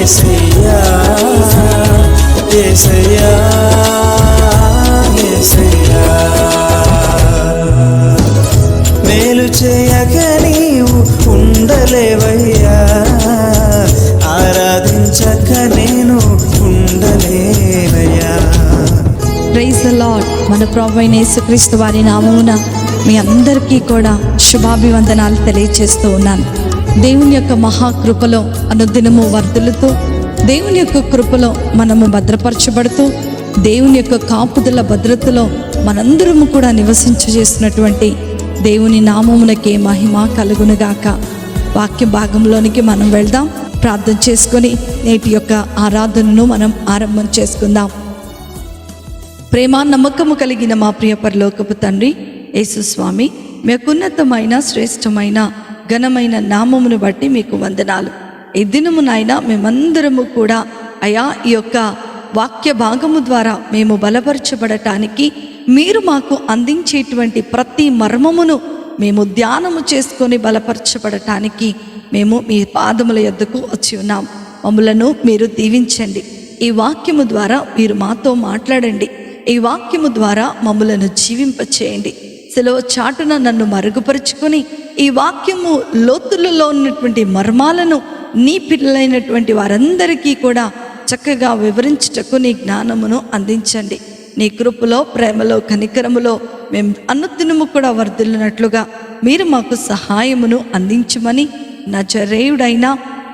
యేసయ్యా యేసయ్యా యేసయ్యా, మేలు చేయక నీవు ఉండలేవయ్యా, ఆరాధించక నేను ఉండలేనయ్యా. Praise the lord. మన ప్రభువైన యేసుక్రీస్తు వారి నామమున మీ అందరికీ కూడా శుభాభివందనాలు తెలియజేస్తూ ఉన్నాను. దేవుని యొక్క మహాకృపలో అనుదినము వర్ధులుతూ, దేవుని యొక్క కృపలో మనము భద్రపరచబడుతూ, దేవుని యొక్క కాపుదల భద్రతలో మనందరము కూడా నివసించజేసినటువంటి దేవుని నామమునకే మహిమ కలుగునుగాక. వాక్య భాగంలోనికి మనం వెళ్దాం. ప్రార్థన చేసుకొని నేటి యొక్క ఆరాధనను మనం ఆరంభం చేసుకుందాం. ప్రేమ నమ్మకము కలిగిన మా ప్రియ పరలోకపు తండ్రి యేసు స్వామి, మీకున్నతమైన శ్రేష్టమైన ఘనమైన నామమును బట్టి మీకు వందనాలు. ఈ దినమునైనా మేమందరము కూడా అయా ఈ యొక్క వాక్య భాగము ద్వారా మేము బలపరచబడటానికి, మీరు మాకు అందించేటువంటి ప్రతి మర్మమును మేము ధ్యానము చేసుకొని బలపరచబడటానికి మేము మీ పాదముల యొద్దకు వచ్చి ఉన్నాం. మమ్ములను మీరు దీవించండి. ఈ వాక్యము ద్వారా మీరు మాతో మాట్లాడండి. ఈ వాక్యము ద్వారా మమ్ములను జీవింపచేయండి. సెలవు చాటున నన్ను మరుగుపరుచుకొని ఈ వాక్యము లోతులలో ఉన్నటువంటి మర్మాలను నీ పిల్లలైనటువంటి వారందరికీ కూడా చక్కగా వివరించుటకు నీ జ్ఞానమును అందించండి. నీ కృపలో, ప్రేమలో, కనికరములో మేము అనుదినము కూడా వర్ధిల్లినట్లుగా మీరు మాకు సహాయమును అందించమని నజరేయుడైన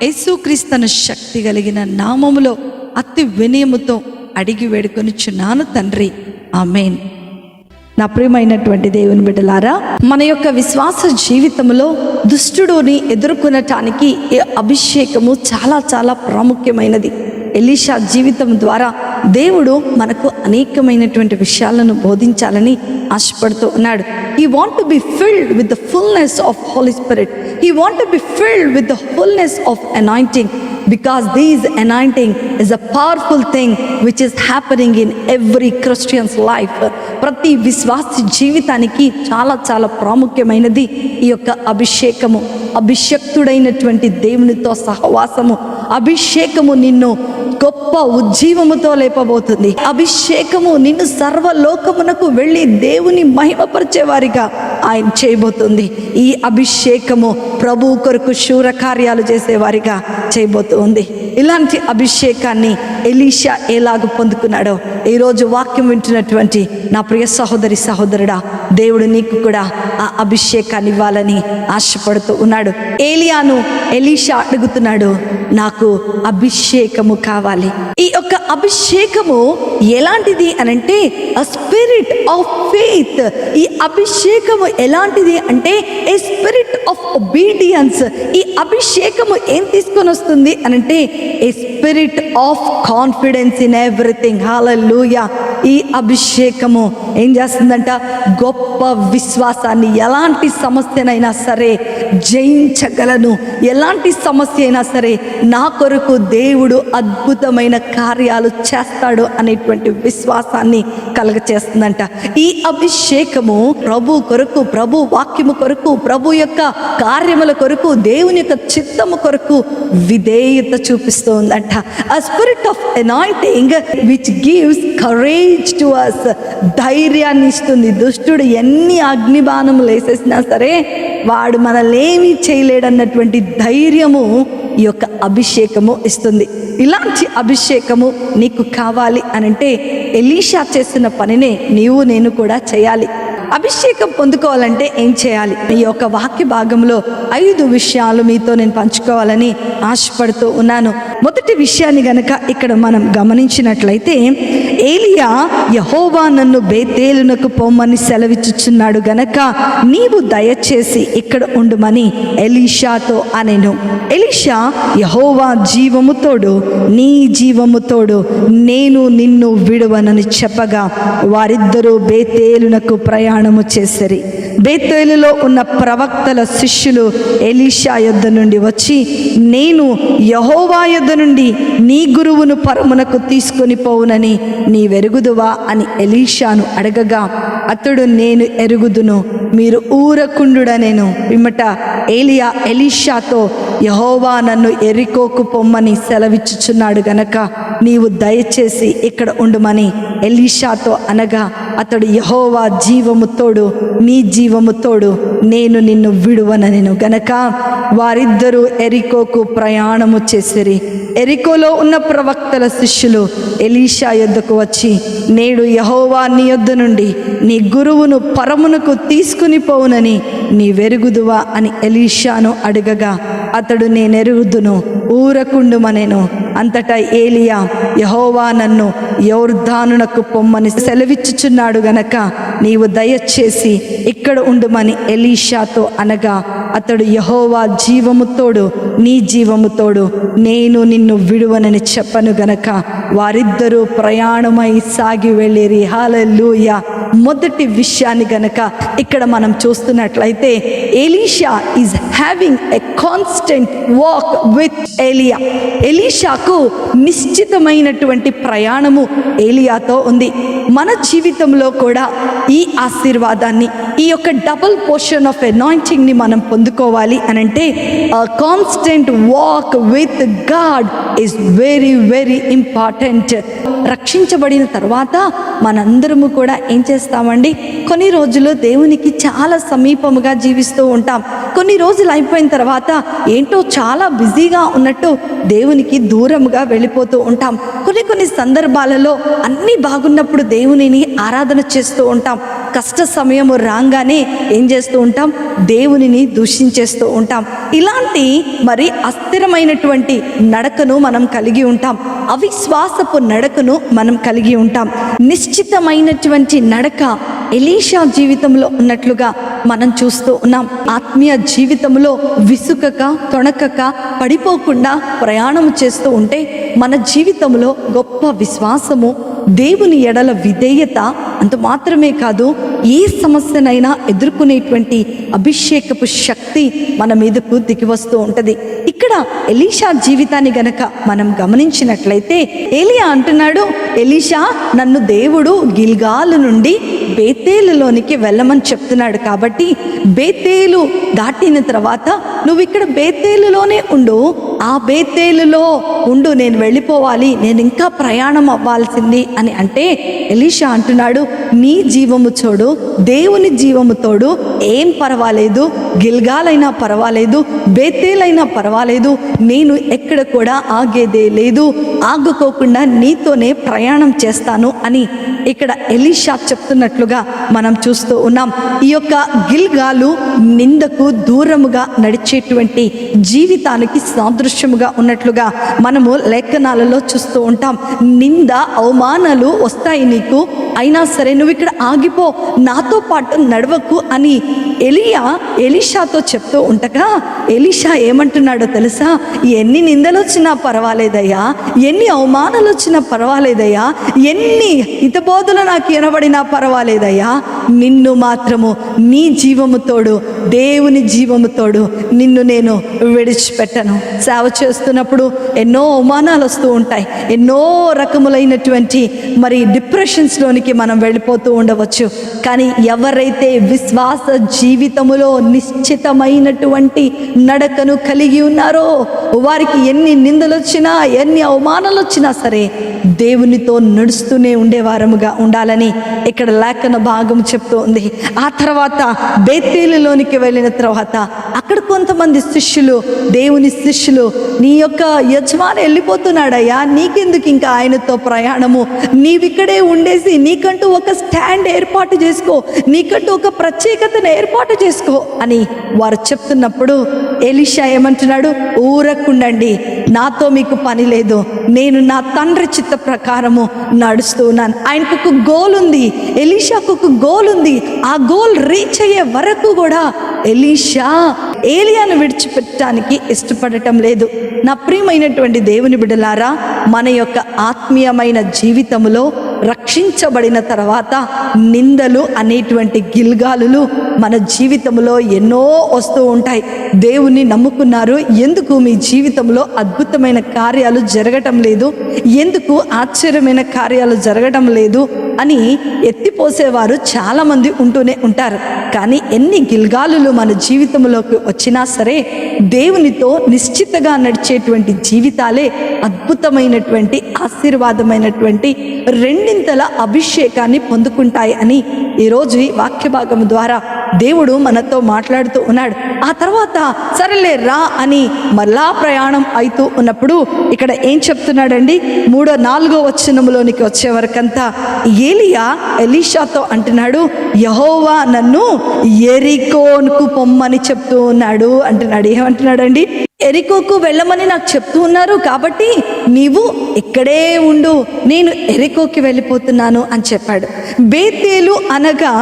యేసుక్రీస్తు శక్తి కలిగిన నామములో అతి వినయముతో అడిగి వేడుకొనిచున్నాను తండ్రి, ఆమేన్. నా ప్రియమైనటువంటి దేవుని బిడ్డలారా, మన యొక్క విశ్వాస జీవితంలో దుష్టుడుని ఎదుర్కొనటానికి ఈ అభిషేకము చాలా చాలా ప్రాముఖ్యమైనది. ఎలీషా జీవితం ద్వారా దేవుడు మనకు అనేకమైనటువంటి విషయాలను బోధించాలని ఆశపడుతూ ఉన్నాడు. He want to be filled with the fullness of Holy Spirit. He want to be filled with the fullness of anointing, because this anointing is a powerful thing which is happening in every Christian's life. ప్రతి విశ్వాసి జీవితానికి చాలా చాలా ప్రాముఖ్యమైనది ఈ యొక్క అభిషేకము. అభిషక్తుడైనటువంటి దేవునితో సహవాసము. అభిషేకము నిన్ను గొప్ప ఉజ్జీవముతో లేపబోతుంది. అభిషేకము నిన్ను సర్వలోకమునకు వెళ్ళి దేవుని మహిమపరిచేవారిగా ఆయన చేయబోతుంది. ఈ అభిషేకము ప్రభు కొరకు శూర కార్యాలు చేసేవారిగా చేయబోతుంది. ఇలాంటి అభిషేకాన్ని ఎలీషా ఎలాగ పొందుకున్నాడో ఈరోజు వాక్యం వింటున్నటువంటి నా ప్రియ సహోదరి సహోదరుడా, దేవుడు నీకు కూడా ఆ అభిషేకాన్ని ఇవ్వాలని ఆశపడుతూ ఉన్నాడు. ఏలియాను ఎలీషా అడుగుతున్నాడు, నాకు అభిషేకము కావాలి. ఈ యొక్క అభిషేకము ఎలాంటిది అనంటే a spirit of faith. ఈ అభిషేకము ఎలాంటిది అంటే a spirit of obedience. ఈ అభిషేకము ఏం తీసుకొని వస్తుంది అనంటే a spirit of confidence in everything. హల్లెలూయా. ఈ అభిషేకము ఏం చేస్తుందంట? గొప్ప విశ్వాసాన్ని, ఎలాంటి సమస్యనైనా సరే జయించగలను, ఎలాంటి సమస్య అయినా సరే నా కొరకు దేవుడు అద్భుతమైన కార్యాలు చేస్తాడు అనేటువంటి విశ్వాసాన్ని కలగచేస్తుందంట. ఈ అభిషేకము ప్రభు కొరకు, ప్రభు వాక్యము కొరకు, ప్రభు యొక్క కార్యముల కొరకు, దేవుని యొక్క చిత్తము కొరకు విధేయత చూపిస్తూ ఉందంట. A spirit of anointing which gives courage to us. ధైర్యాన్ని ఇస్తుంది. దుష్టుడు ఎన్ని అగ్నిబాణములు వేసేసినా సరే వాడు మనల్ని ఏమీ చేయలేడన్నటువంటి ధైర్యము ఈ యొక్క అభిషేకము ఇస్తుంది. ఇలాంటి అభిషేకము నీకు కావాలి అనంటే ఎలీషా చేసిన పనినే నీవు నేను కూడా చేయాలి. అభిషేకం పొందుకోవాలంటే ఏం చేయాలి? ఈ యొక్క వాక్య భాగంలో 5 విషయాలు మీతో నేను పంచుకోవాలని ఆశపడుతూ ఉన్నాను. మొదటి విషయాన్ని గనక ఇక్కడ మనం గమనించినట్లయితే, ఏలియా యెహోవా నన్ను బేతేలునకు పొమ్మని సెలవిచ్చుచున్నాడు గనక నీవు దయచేసి ఇక్కడ ఉండుమని ఎలీషాతో అనెను. ఎలీషా, యెహోవా జీవముతోడు నీ జీవముతోడు నేను నిన్ను విడువనని చెప్పగా వారిద్దరూ బేతేలునకు ప్రయాణము చేసిరి. బేతేలులో ఉన్న ప్రవక్తల శిష్యులు ఎలీషా యొద్ద నుండి వచ్చి, నేను యెహోవా యొద్ద నుండి నీ గురువును పరమునకు తీసుకొని పోవునని నీవెరుగుదువా అని ఎలీషాను అడగగా, అతడు నేను ఎరుగుదును, మీరు ఊరకుండుడనెను. పిమ్మట ఏలియా ఎలీషాతో, యెహోవా నన్ను ఎరికోకు పొమ్మని సెలవిచ్చుచున్నాడు గనక నీవు దయచేసి ఇక్కడ ఉండుమని ఎలీషాతో అనగా, అతడు యెహోవా జీవము తోడు, నీ జీవము తోడు, నేను నిన్ను విడువనెను గనక వారిద్దరూ ఎరికోకు ప్రయాణము చేసిరి. ఎరికోలో ఉన్న ప్రవక్తల శిష్యులు ఎలీషా యొద్దకు వచ్చి, నేడు యెహోవా నీ యొద్ద నుండి నీ గురువును పరమునకు తీసుకుని పోవునని నీవెరుగుదువా అని ఎలీషాను అడగగా, అతడు నేనెరుగుదును, ఊరకుండుమనెను. అంతటా ఏలియా, యెహోవా నన్ను యొర్దానునకు పొమ్మని సెలవిచ్చుచున్నాడు గనక నీవు దయచేసి ఇక్కడ ఉండుమని ఎలీషాతో అనగా, అతడు యెహోవా జీవము తోడు, నీ జీవము తోడు, నేను నిన్ను విడువనని చెప్పను గనక వారిద్దరూ ప్రయాణమై సాగి వెళ్ళిరి. హల్లెలూయా. మొదటి విషయాన్ని గనక ఇక్కడ మనం చూస్తున్నట్లయితే, Elisha is having a constant walk with ఏలియా. ఎలీషాకు నిశ్చితమైనటువంటి ప్రయాణము ఏలియాతో ఉంది. మన జీవితంలో కూడా ఈ ఆశీర్వాదాన్ని, ఈ యొక్క డబుల్ పోర్షన్ ఆఫ్ అనాయింటింగ్ని మనం పొందుకోవాలి అనంటే, constant walk with God is very very important. రక్షించబడిన తర్వాత మనందరము కూడా ఏం చేస్తామండి, కొన్ని రోజులు దేవునికి చాలా సమీపముగా జీవిస్తూ ఉంటాం. కొన్ని రోజులు అయిపోయిన తర్వాత ఏంటో చాలా బిజీగా ఉన్నట్టు దేవునికి దూరముగా వెళ్ళిపోతూ ఉంటాం. కొన్ని సందర్భాలలో అన్నీ బాగున్నప్పుడు దేవునిని ఆరాధన చేస్తూ ఉంటాం. కష్ట సమయము రాగానే ఏం చేస్తూ ఉంటాం, దేవునిని దూషించేస్తూ ఉంటాం. ఇలాంటి మరి అస్థిరమైనటువంటి నడకను మనం కలిగి ఉంటాం. అవిశ్వాసపు నడకను మనం కలిగి ఉంటాం. నిశ్చితమైనటువంటి నడక ఎలీషా జీవితంలో ఉన్నట్లుగా మనం చూస్తూ ఉన్నాం. ఆత్మీయ జీవితంలో విసుకక, తొణకక, పడిపోకుండా ప్రయాణం చేస్తూ ఉంటే మన జీవితంలో గొప్ప విశ్వాసము, దేవుని ఎడల విధేయత, అంత మాత్రమే కాదు, ఏ సమస్యనైనా ఎదుర్కొనేటువంటి అభిషేకపు శక్తి మన మీదకు దిగి వస్తూ ఉంటుంది. ఇక్కడ ఎలీషా జీవితాన్ని గనక మనం గమనించినట్లయితే, ఏలియా అంటున్నాడు, ఎలీషా నన్ను దేవుడు గిల్గాలు నుండి బేతేలులోనికి వెళ్ళమని చెప్తున్నాడు కాబట్టి బేతేలు దాటిన తర్వాత నువ్వు ఇక్కడ బేతేలులోనే ఉండు, ఆ బేతేలులో ఉండు, నేను వెళ్ళిపోవాలి, నేను ఇంకా ప్రయాణం అవ్వాల్సింది అని అంటే, ఎలీషా అంటున్నాడు, నీ జీవము తోడు, దేవుని జీవము తోడు, ఏం పర్వాలేదు, గిల్గాలైనా పర్వాలేదు, బేతేలైనా పర్వాలేదు, నేను ఎక్కడ కూడా ఆగేదే లేదు, ఆగుకోకుండా నీతోనే ప్రయాణం చేస్తాను అని ఇక్కడ ఎలీషా చెప్తున్నట్లుగా మనం చూస్తూ ఉన్నాం. ఈ యొక్క గిల్గాలు నిందకు దూరముగా నడిచేటువంటి జీవితానికి సాదృశ్యముగా ఉన్నట్లుగా మనము లేఖనాలలో చూస్తూ ఉంటాం. నింద, అవమానాలు వస్తాయి నీకు, అయినా సరే నువ్వు ఇక్కడ ఆగిపో, నాతో పాటు నడవకు అని ఎలీషాతో చెప్తూ ఉండగా, ఎలీషా ఏమంటున్నాడో తెలుసా, ఎన్ని నిందలు వచ్చినా పర్వాలేదయ్యా, ఎన్ని అవమానాలు వచ్చినా పర్వాలేదయ్యా, ఎన్ని హితబోధలు నాకు వినబడినా పర్వాలేదయ్యా, నిన్ను మాత్రము నీ జీవము తోడు, దేవుని జీవము తోడు, నిన్ను నేను విడిచిపెట్టను. సేవ చేస్తున్నప్పుడు ఎన్నో అవమానాలు వస్తూ ఉంటాయి, ఎన్నో రకములైనటువంటి మరి డిప్రెషన్స్లోనికి మనం వెళ్ళిపోతూ ఉండవచ్చు. కానీ ఎవరైతే విశ్వాస జీవితములో నిశ్చితమైనటువంటి నడకను కలిగి ఉన్నారో వారికి ఎన్ని నిందలు వచ్చినా, ఎన్ని అవమానాలు వచ్చినా సరే దేవునితో నడుస్తూనే ఉండేవారముగా ఉండాలని ఇక్కడ లేఖన భాగం చెప్తూ ఉంది. ఆ తర్వాత బేతేలులోనికి వెళ్ళిన తర్వాత అక్కడ కొంతమంది శిష్యులు, దేవుని శిష్యులు, నీ యొక్క యజమాని వెళ్ళిపోతున్నాడయ్యా, నీకెందుకు ఇంకా ఆయనతో ప్రయాణము, నీవిక్కడే ఉండేసి నీకంటూ ఒక స్టాండ్ ఏర్పాటు చేసుకో, నీకంటూ ఒక ప్రత్యేకతను ఏర్పాటు చేసుకో అని వారు చెప్తున్నప్పుడు ఎలీషా ఏమంటున్నాడు, ఊరకుండండి, నాతో మీకు పని లేదు, నేను నా తండ్రి చిత్త ప్రకారము నడుస్తూ ఉన్నాను. ఆయనకు ఒక గోల్ ఉంది, ఎలీషాకు ఒక గోల్ ఉంది. ఆ గోల్ రీచ్ అయ్యే వరకు కూడా ఎలీషా ఏలియాను విడిచిపెట్టడానికి ఇష్టపడటం లేదు. నా ప్రియమైనటువంటి దేవుని బిడ్డలారా, మన యొక్క ఆత్మీయమైన జీవితంలో రక్షించబడిన తర్వాత నిందలు అనేటువంటి గిల్గాలులు మన జీవితంలో ఎన్నో వస్తూ ఉంటాయి. దేవుణ్ణి నమ్ముకున్నారు, ఎందుకు మీ జీవితంలో అద్భుతమైన కార్యాలు జరగటం లేదు, ఎందుకు ఆశ్చర్యమైన కార్యాలు జరగటం లేదు అని ఎత్తిపోసేవారు చాలామంది ఉంటూనే ఉంటారు. కానీ ఎన్ని గిల్గాలులు మన జీవితంలోకి వచ్చినా సరే దేవునితో నిశ్చితగా నడిచేటువంటి జీవితాలే అద్భుతమైనటువంటి ఆశీర్వాదమైనటువంటి రెండింతల అభిషేకాన్ని పొందుకుంటాయి అని ఈరోజు ఈ వాక్య భాగం ద్వారా దేవుడు మనతో మాట్లాడుతూ ఉన్నాడు. ఆ తర్వాత సరేలే రా అని మళ్ళా ప్రయాణం అవుతూ ఉన్నప్పుడు ఇక్కడ ఏం చెప్తున్నాడండి, 3-4 వచనంలోనికి వచ్చే వరకంతా ఏలియా ఎలీషాతో అంటున్నాడు, యెహోవా నన్ను యెరికోకు పొమ్మని చెప్తూ ఉన్నాడు అంటున్నాడు. ఏమంటున్నాడండి, ఎరికోకు వెళ్ళమని నాకు చెప్తూ ఉన్నారు కాబట్టి నీవు ఇక్కడే ఉండు, నేను ఎరికోకి వెళ్ళిపోతున్నాను అని చెప్పాడు. బేతేలు అనగా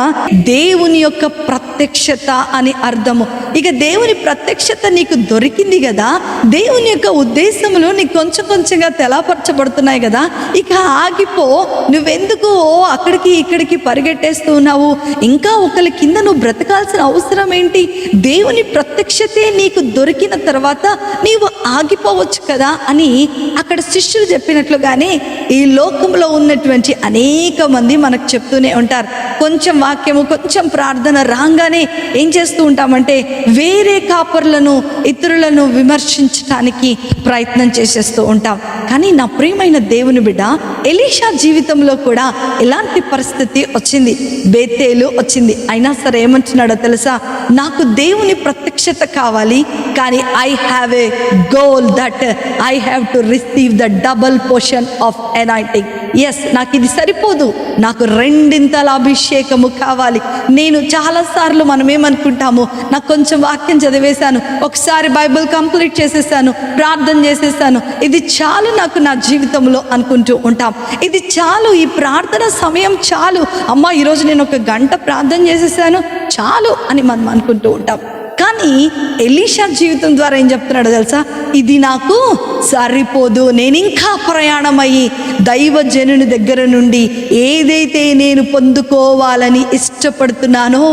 దేవుని యొక్క ప్రత్యక్షత అని అర్థము. ఇక దేవుని ప్రత్యక్షత నీకు దొరికింది కదా, దేవుని యొక్క ఉద్దేశములు నీకు కొంచెం కొంచెంగా తెలపరచబడుతున్నాయి కదా, ఇక ఆగిపో, నువ్వెందుకు అక్కడికి ఇక్కడికి పరిగెట్టేస్తూ ఉన్నావు, ఇంకా ఒకరి కింద నువ్వు బ్రతకాల్సిన అవసరం ఏంటి? దేవుని ప్రత్యక్షతే నీకు దొరికిన తర్వాత నీవు ఆగిపోవచ్చు కదా అని అక్కడ శిష్యులు చెప్పినట్లుగానే ఈ లోకంలో ఉన్నటువంటి అనేక మంది మనకు చెప్తూనే ఉంటారు. కొంచెం వాక్యము, కొంచెం ప్రార్థన రాగానే ఏం చేస్తూ ఉంటామంటే వేరే కాపర్లను, ఇతరులను విమర్శించడానికి ప్రయత్నం చేసేస్తూ ఉంటాం. కానీ నా ప్రియమైన దేవుని బిడ్డ, ఎలీషా జీవితంలో కూడా ఇలాంటి పరిస్థితి వచ్చింది, బేతేలు వచ్చింది. అయినా సరే ఏమంటున్నాడో తెలుసా, నాకు దేవుని ప్రత్యక్షత కావాలి, కానీ I have a goal that I have to receive the double portion of anointing. Yes, నాకు ఇది సరిపోదు, నాకు రెండింతల అభిషేకము కావాలి. నేను చాలాసార్లు మనం ఏమనుకుంటాము, నాకు కొంచెం వాక్యం చదివేశాను, ఒకసారి బైబిల్ కంప్లీట్ చేసేసాను, ప్రార్థన చేసేసాను, ఇది చాలు నాకు నా జీవితంలో అనుకుంటూ ఉంటాం. ఇది చాలు, ఈ ప్రార్థన సమయం చాలు, అమ్మ ఈరోజు నేను 1 గంట ప్రార్థన చేసేసాను చాలు అని మనం అనుకుంటూ ఉంటాం. కానీ ఎలీషా జీవితం ద్వారా ఏం చెప్తున్నాడో తెలుసా, ఇది నాకు సరిపోదు, నేను ఇంకా ప్రయాణమయ్యి దైవజనుని దగ్గర నుండి ఏదైతే నేను పొందుకోవాలని ఇష్టపడుతున్నానో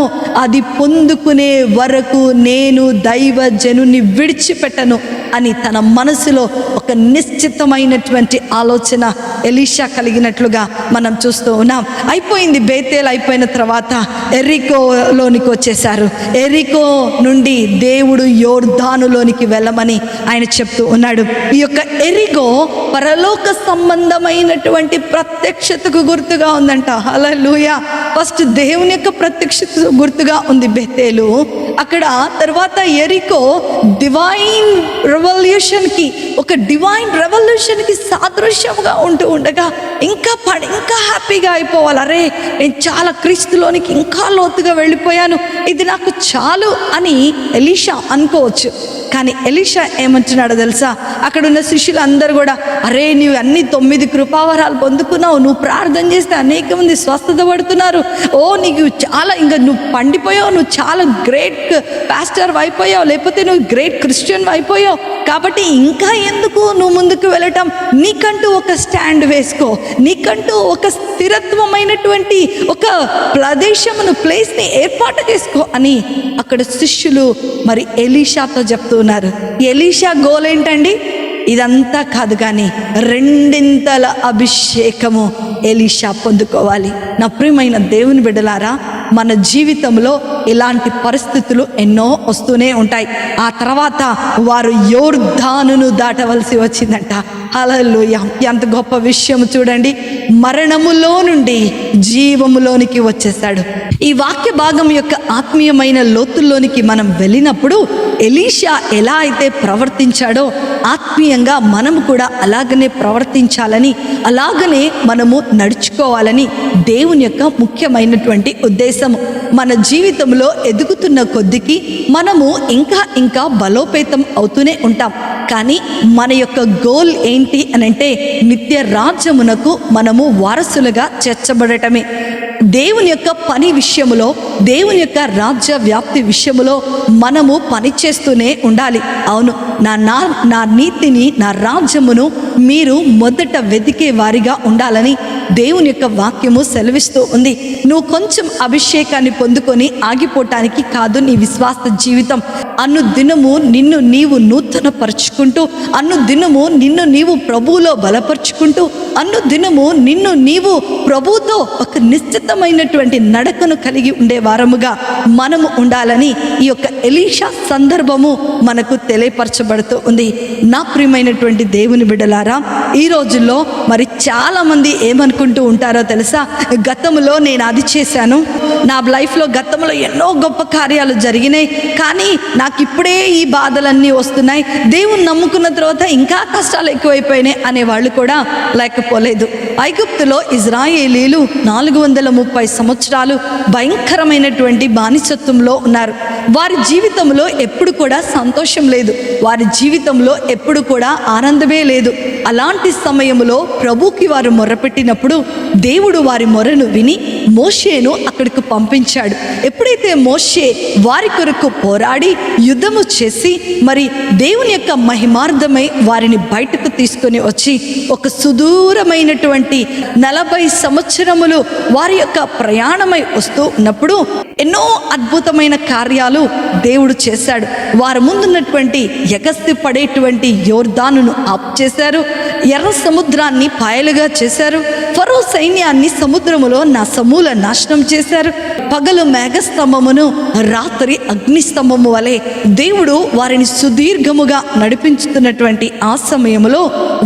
అది పొందుకునే వరకు నేను దైవజనుని విడిచిపెట్టను అని తన మనసులో ఒక నిశ్చితమైనటువంటి ఆలోచన ఎలీషా కలిగినట్లుగా మనం చూస్తూ ఉన్నాం. అయిపోయింది, బేతేలు అయిపోయిన తర్వాత ఎరికోలోనికి వచ్చేసారు. ఎరికో నుండి దేవుడు యోర్దానులోనికి వెళ్ళమని ఆయన చెప్తూ ఉన్నాడు. ఈ యొక్క ఎరికో పరలోక సంబంధమైనటువంటి ప్రత్యక్షతకు గుర్తుగా ఉందంట. హల్లెలూయా. ఫస్ట్ దేవుని యొక్క ప్రత్యక్షత గుర్తుగా ఉంది బేతేలు. అక్కడ తర్వాత ఎరికో డివైన్ రెవల్యూషన్కి, ఒక డివైన్ రెవల్యూషన్కి సాదృశ్యంగా ఉంటూ ఉండగా ఇంకా హ్యాపీగా అయిపోవాలి. అరే నేను చాలా క్రీస్తులోనికి ఇంకా లోతుగా వెళ్ళిపోయాను, ఇది నాకు చాలు అని ఎలీషా అనుకోవచ్చు. కానీ ఎలీషా ఏమంటున్నాడో తెలుసా, అక్కడ ఉన్న శిష్యులు అందరూ కూడా, అరే నువ్వు అన్ని 9 కృపావరాలు పొందుకున్నావు, నువ్వు ప్రార్థన చేస్తే అనేక మంది స్వస్థత పడుతున్నారు, ఓ నీకు చాలా, ఇంకా నువ్వు పండిపోయావు, నువ్వు చాలా గ్రేట్ పాస్టర్ అయిపోయావు, లేకపోతే నువ్వు గ్రేట్ క్రిస్టియన్ అయిపోయావు, కాబట్టి ఇంకా ఎందుకు నువ్వు ముందుకు వెళ్ళటం, నీకంటూ ఒక స్టాండ్ వేసుకో, నీకంటూ ఒక స్థిరత్వమైనటువంటి ఒక ప్రదేశమును, ప్లేస్ని ఏర్పాటు చేసుకో అని అక్కడ శిష్యులు మరి ఎలీషాతో చెప్తున్నారు. ఎలీషా గోల్ ఏంటండి? ఇదంతా కాదు, కానీ రెండింతల అభిషేకము ఎలీషా పొందుకోవాలి. నా ప్రియమైన దేవుని బిడ్డలారా, మన జీవితంలో ఇలాంటి పరిస్థితులు ఎన్నో వస్తూనే ఉంటాయి. ఆ తర్వాత వారు యోర్దానును దాటవలసి వచ్చిందంట. హల్లెలూయా. ఎంత గొప్ప విషయం చూడండి, మరణములో నుండి జీవములోనికి వచ్చేసాడు. ఈ వాక్య భాగం యొక్క ఆత్మీయమైన లోతుల్లోనికి మనం వెళ్ళినప్పుడు ఎలీషా ఎలా అయితే ప్రవర్తించాడో ఆత్మీయంగా మనము కూడా అలాగనే ప్రవర్తించాలని, అలాగనే మనము నడుచుకోవాలని దేవుని యొక్క ముఖ్యమైనటువంటి ఉద్దేశము. మన జీవితంలో ఎదుగుతున్న కొద్దికి మనము ఇంకా బలోపేతం అవుతూనే ఉంటాం. కానీ మన యొక్క గోల్ ఏంటి అని అంటే నిత్య రాజ్యమునకు మనము వారసులుగా చేర్చబడటమే. దేవుని యొక్క పని విషయములో, దేవుని యొక్క రాజ్య వ్యాప్తి విషయములో మనము పని చేస్తూనే ఉండాలి. అవును, నా నీతిని, నా రాజ్యమును మీరు మొదట వెతికే వారిగా ఉండాలని దేవుని యొక్క వాక్యము సెలవిస్తూ ఉంది. నువ్వు కొంచెం అభిషేకాన్ని పొందుకొని ఆగిపోవటానికి కాదు నీ విశ్వాస జీవితం. దినము నిన్ను నీవు నూతన పరుచుకుంటూ, దినము నిన్ను నీవు ప్రభువులో బలపరుచుకుంటూ, దినము నిన్ను నీవు ప్రభువుతో ఒక నిశ్చితమైనటువంటి నడకను కలిగి ఉండే వారముగా మనము ఉండాలని ఈ యొక్క ఎలీషా సందర్భము మనకు తెలియపరచబడుతూ ఉంది. నా ప్రియమైనటువంటి దేవుని బిడ్డలారా, ఈ రోజుల్లో మరి చాలామంది ఏమనుకుంటూ ఉంటారో తెలుసా? గతంలో నేను అది చేశాను, నా లైఫ్లో గతంలో ఎన్నో గొప్ప కార్యాలు జరిగినాయి, కానీ నాకు ఇప్పుడే ఈ బాధలన్నీ వస్తున్నాయి, దేవుని నమ్ముకున్న తర్వాత ఇంకా కష్టాలు ఎక్కువైపోయినాయి అనే వాళ్ళు కూడా లేకపోలేదు. ఐగుప్తులో ఇజ్రాయేలీలు 430 సంవత్సరాలు భయంకరమైనటువంటి బానిసత్వంలో ఉన్నారు. వారి జీవితంలో ఎప్పుడు కూడా సంతోషం లేదు, వారి జీవితంలో ఎప్పుడు కూడా ఆనందమే లేదు. అలాంటి సమయంలో ప్రభుకి వారు మొర్రపెట్టినప్పుడు దేవుడు వారి మొరను విని మోషేను అక్కడికి పంపించాడు. ఎప్పుడైతే మోషే వారి కొరకు పోరాడి యుద్ధము చేసి మరి దేవుని యొక్క మహిమార్థమై వారిని బయటకు తీసుకొని వచ్చి ఒక సుదూరమైనటువంటి 40 సంవత్సరములు వారి యొక్క ప్రయాణమై వస్తూ ఉన్నప్పుడు ఎన్నో అద్భుతమైన కార్యాలు దేవుడు చేశాడు. వారి ముందున్నటువంటి ఎగస్తి పడేటువంటి యోర్దానును ఆపు చేశారు, ఎర్ర సముద్రాన్ని పాయలుగా చేశారు, ఫరో సైన్యాన్ని సముద్రములో సమూల నాశనం చేశారు. పగలు మేఘస్తంభమును, రాత్రి అగ్నిస్తంభము వలె దేవుడు వారిని సుదీర్ఘముగా నడిపించుతున్నటువంటి ఆ సమయంలో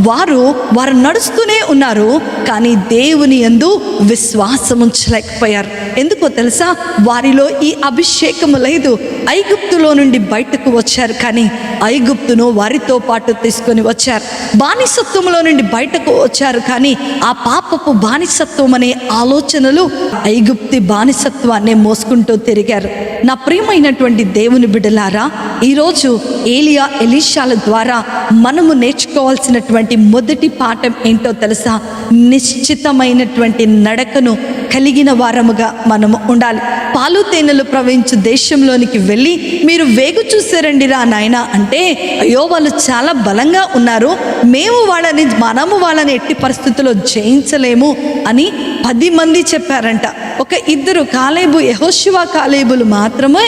వారు నడుస్తూనే ఉన్నారు, కానీ దేవుని యందు విశ్వాసం ఉంచలేకపోయారు. ఎందుకో తెలుసా? వారిలో ఈ అభిషేకము లేదు. ఐగుప్తులో నుండి బయటకు వచ్చారు, కానీ ఐగుప్తును వారితో పాటు తీసుకొని వచ్చారు. బానిసత్వంలో నుండి బయటకు వచ్చారు, కానీ ఆ పాపపు బానిసత్వం అనే ఆలోచనలు ఐగుప్తి బానిసత్వాన్ని మోసుకుంటూ తిరిగారు. నా ప్రియమైనటువంటి దేవుని బిడ్డలారా, ఈరోజు ఎలీషాల ద్వారా మనము నేర్చుకోవాల్సినటువంటి మొదటి పాఠం ఏంటో తెలుసా? నిశ్చితమైనటువంటి నడకను కలిగిన వారముగా మనము ఉండాలి. పాలు తేనెలు ప్రవహించు దేశంలోనికి వెళ్ళి మీరు వేగు చూసారండి రా నాయన అంటే, అయ్యో వాళ్ళు చాలా బలంగా ఉన్నారు, మనము వాళ్ళని ఎట్టి పరిస్థితుల్లో జయించలేము అని 10 మంది చెప్పారంట. ఒక 2 కాలేబు, యెహోషువ కాలేబులు మాత్రమే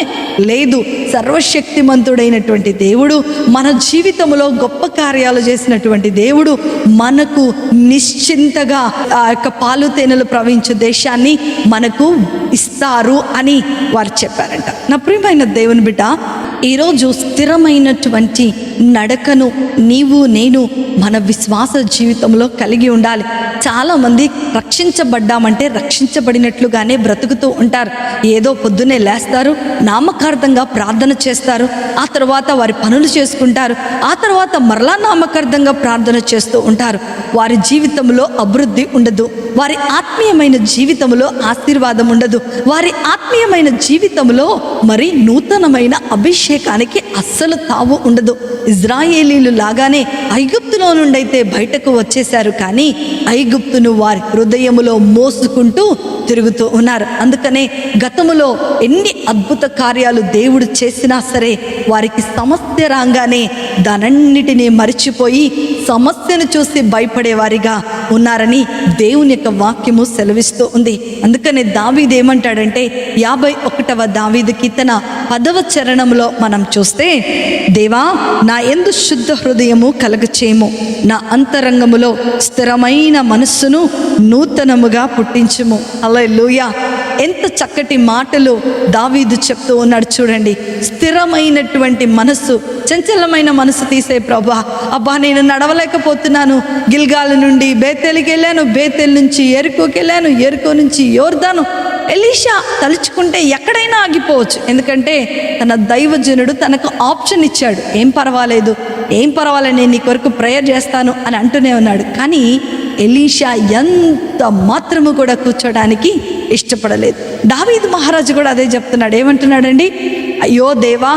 లేదు. సర్వశక్తిమంతుడైనటువంటి దేవుడు, మన జీవితంలో గొప్ప కార్యాలు చేసినటువంటి దేవుడు మనకు నిశ్చింతగా ఆ యొక్క పాలు తేనెలు ప్రవహించే దేశాన్ని మనకు ఇస్తారు అని వారు చెప్పారంట. నా ప్రియమైన దేవుని బిడ్డ, ఈరోజు స్థిరమైనటువంటి నడకను నేను మన విశ్వాస జీవితంలో కలిగి ఉండాలి. చాలామంది రక్షించబడ్డామంటే రక్షించబడినట్లుగానే బ్రతుకుతూ ఉంటారు. ఏదో పొద్దున్నే లేస్తారు, నామకార్థంగా ప్రార్థన చేస్తారు, ఆ తర్వాత వారి పనులు చేసుకుంటారు, ఆ తర్వాత మరలా నామకార్థంగా ప్రార్థన చేస్తూ ఉంటారు. వారి జీవితంలో అభివృద్ధి ఉండదు, వారి ఆత్మీయమైన జీవితంలో ఆశీర్వాదం ఉండదు, వారి ఆత్మీయమైన జీవితంలో మరి నూతనమైన అభిషేకానికి అస్సలు తావు ఉండదు. ఇజ్రాయేలీలు లాగానే ఐగుప్తులో నుండి అయితే బయటకు వచ్చేశారు, కానీ ఐగుప్తును వారి హృదయములో మోసుకుంటూ తిరుగుతూ ఉన్నారు. అందుకనే గతములో ఎన్ని అద్భుత కార్యాలు దేవుడు చేసినా సరే వారికి సమస్య రాగానే దానన్నిటినీ మరిచిపోయి సమస్యను చూసి భయపడేవారిగా ఉన్నారని దేవుని యొక్క వాక్యము సెలవిస్తూ ఉంది. అందుకనే దావీదు ఏమంటాడంటే 51వ దావీదు కీర్తన 10వ చరణంలో మనం చూస్తే, దేవా నా యందు శుద్ధ హృదయము కలగచేయము, నా అంతరంగములో స్థిరమైన మనస్సును నూతనముగా పుట్టించుము. హల్లెలూయా! ఎంత చక్కటి మాటలు దావీదు చెప్తూ ఉన్నాడు చూడండి. స్థిరమైనటువంటి మనస్సు, చంచలమైన మనసు తీసే ప్రభా, అబ్బా నేను నడవలేకపోతున్నాను, గిల్గాల్ నుండి బేతేలుకి వెళ్ళాను, బేతేలు నుంచి ఎరుకోకి వెళ్ళాను, ఎరుకో నుంచి యోర్దాను. ఎలీషా తలుచుకుంటే ఎక్కడైనా ఆగిపోవచ్చు, ఎందుకంటే తన దైవజనుడు తనకు ఆప్షన్ ఇచ్చాడు. ఏం పర్వాలేదు, నేను నీ కొరకు ప్రేయర్ చేస్తాను అని అంటూనే ఉన్నాడు. కానీ ఎలీషా ఎంత మాత్రము కూడా కూర్చోడానికి ఇష్టపడలేదు. దావీదు మహారాజు కూడా అదే చెప్తున్నాడు. ఏమంటున్నాడండి? అయ్యో దేవా,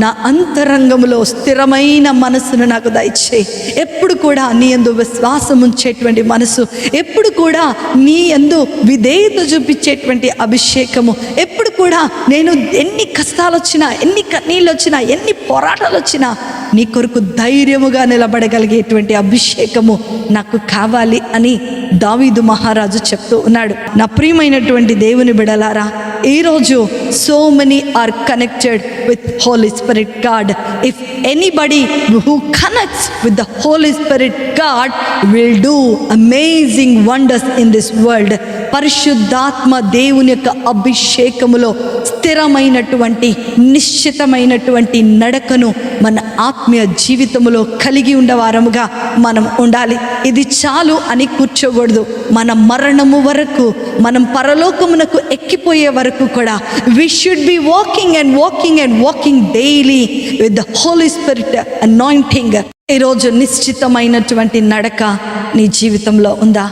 నా అంతరంగంలో స్థిరమైన మనసును నాకు దయచేయి. ఎప్పుడు కూడా నీ యందు విశ్వాసం ఉంచేటువంటి మనసు, ఎప్పుడు కూడా నీ యందు విధేయత చూపించేటువంటి అభిషేకము, ఎప్పుడు కూడా నేను ఎన్ని కష్టాలు వచ్చినా, ఎన్ని కన్నీళ్ళు వచ్చినా, ఎన్ని పోరాటాలు వచ్చినా నీ కొరకు ధైర్యముగా నిలబడగలిగేటువంటి అభిషేకము నాకు కావాలి అని దావీదు మహారాజు చెప్తూ ఉన్నాడు. నా ప్రియమైనటువంటి దేవుని బిడలారా, ఈరోజు so many are connected with Holy Spirit God. If anybody who connects with the Holy Spirit God will do amazing wonders in this world. పరిశుద్ధాత్మ దేవుని యొక్క అభిషేకములో స్థిరమైనటువంటి నిశ్చితమైనటువంటి నడకను మన ఆత్మీయ జీవితంలో కలిగి ఉండవారముగా మనం ఉండాలి. ఇది చాలు అని కూర్చోకూడదు. మన మరణము వరకు, మనం పరలోకమునకు ఎక్కిపోయే వరకు కూడా we should be walking daily with the Holy Spirit anointing. ఈరోజు నిశ్చితమైనటువంటి నడక నీ జీవితంలో ఉందా?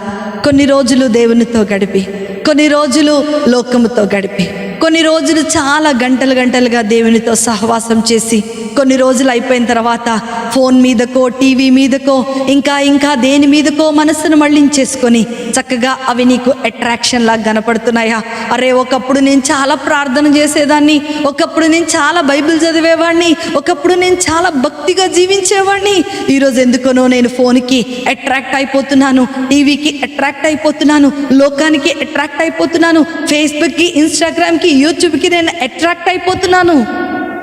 కొన్ని రోజులు దేవునితో గడిపి, కొన్ని రోజులు లోకముతో గడిపి, కొన్ని రోజులు చాలా గంటలుగా దేవునితో సహవాసం చేసి, కొన్ని రోజులు అయిపోయిన తర్వాత ఫోన్ మీదకో, టీవీ మీదకో, ఇంకా దేని మీదకో మనసును మళ్ళించేసుకొని చక్కగా అవి నీకు అట్రాక్షన్ లాగా కనపడుతున్నాయా? అరే, ఒకప్పుడు నేను చాలా ప్రార్థన చేసేదాన్ని, ఒకప్పుడు నేను చాలా బైబిల్ చదివేవాడిని, ఒకప్పుడు నేను చాలా భక్తిగా జీవించేవాడిని. ఈరోజు ఎందుకనో నేను ఫోన్కి అట్రాక్ట్ అయిపోతున్నాను, టీవీకి అట్రాక్ట్ అయిపోతున్నాను, లోకానికి అట్రాక్ట్ అయిపోతున్నాను, ఫేస్బుక్కి, ఇన్స్టాగ్రామ్కి, యూట్యూబ్కి నేను అట్రాక్ట్ అయిపోతున్నాను.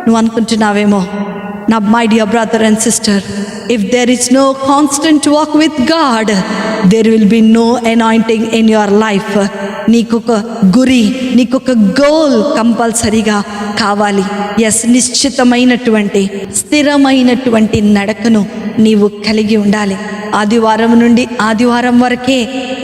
నువ్వు అనుకుంటున్నావేమో, నా my dear brother and sister, if there is no constant walk with God, there will be no anointing in your life. నీకొక గురి, నీకొక గోల్ కంపల్సరీగా కావాలి. ఎస్, నిశ్చితమైనటువంటి స్థిరమైనటువంటి నడకను నీవు కలిగి ఉండాలి. ఆదివారం నుండి ఆదివారం వరకే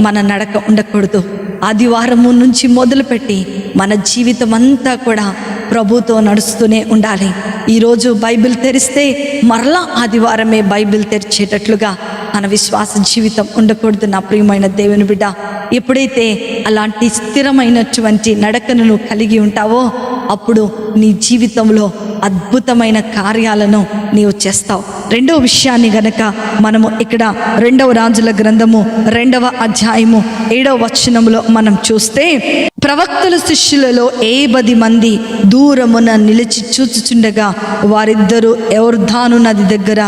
మన నడక ఉండకూడదు. ఆదివారము నుంచి మొదలుపెట్టి మన జీవితం అంతా కూడా ప్రభుతో నడుస్తూనే ఉండాలి. ఈరోజు బైబిల్ తెరిస్తే మరలా ఆదివారమే బైబిల్ తెరిచేటట్లుగా మన విశ్వాస జీవితం ఉండకూడదు. నా ప్రియమైన దేవుని బిడ్డ, ఎప్పుడైతే అలాంటి స్థిరమైనటువంటి నడకను నువ్వు కలిగి ఉంటావో అప్పుడు నీ జీవితంలో అద్భుతమైన కార్యాలను నీవు చేస్తావు. రెండవ విషయాన్ని గనక మనము ఇక్కడ 2వ రాజుల గ్రంథము 2వ అధ్యాయము 7వ వచనములో మనం చూస్తే, ప్రవక్తల శిష్యులలో 70 మంది దూరమున నిలిచి చూచుచుండగా వారిద్దరూ యొర్దాను నది దగ్గర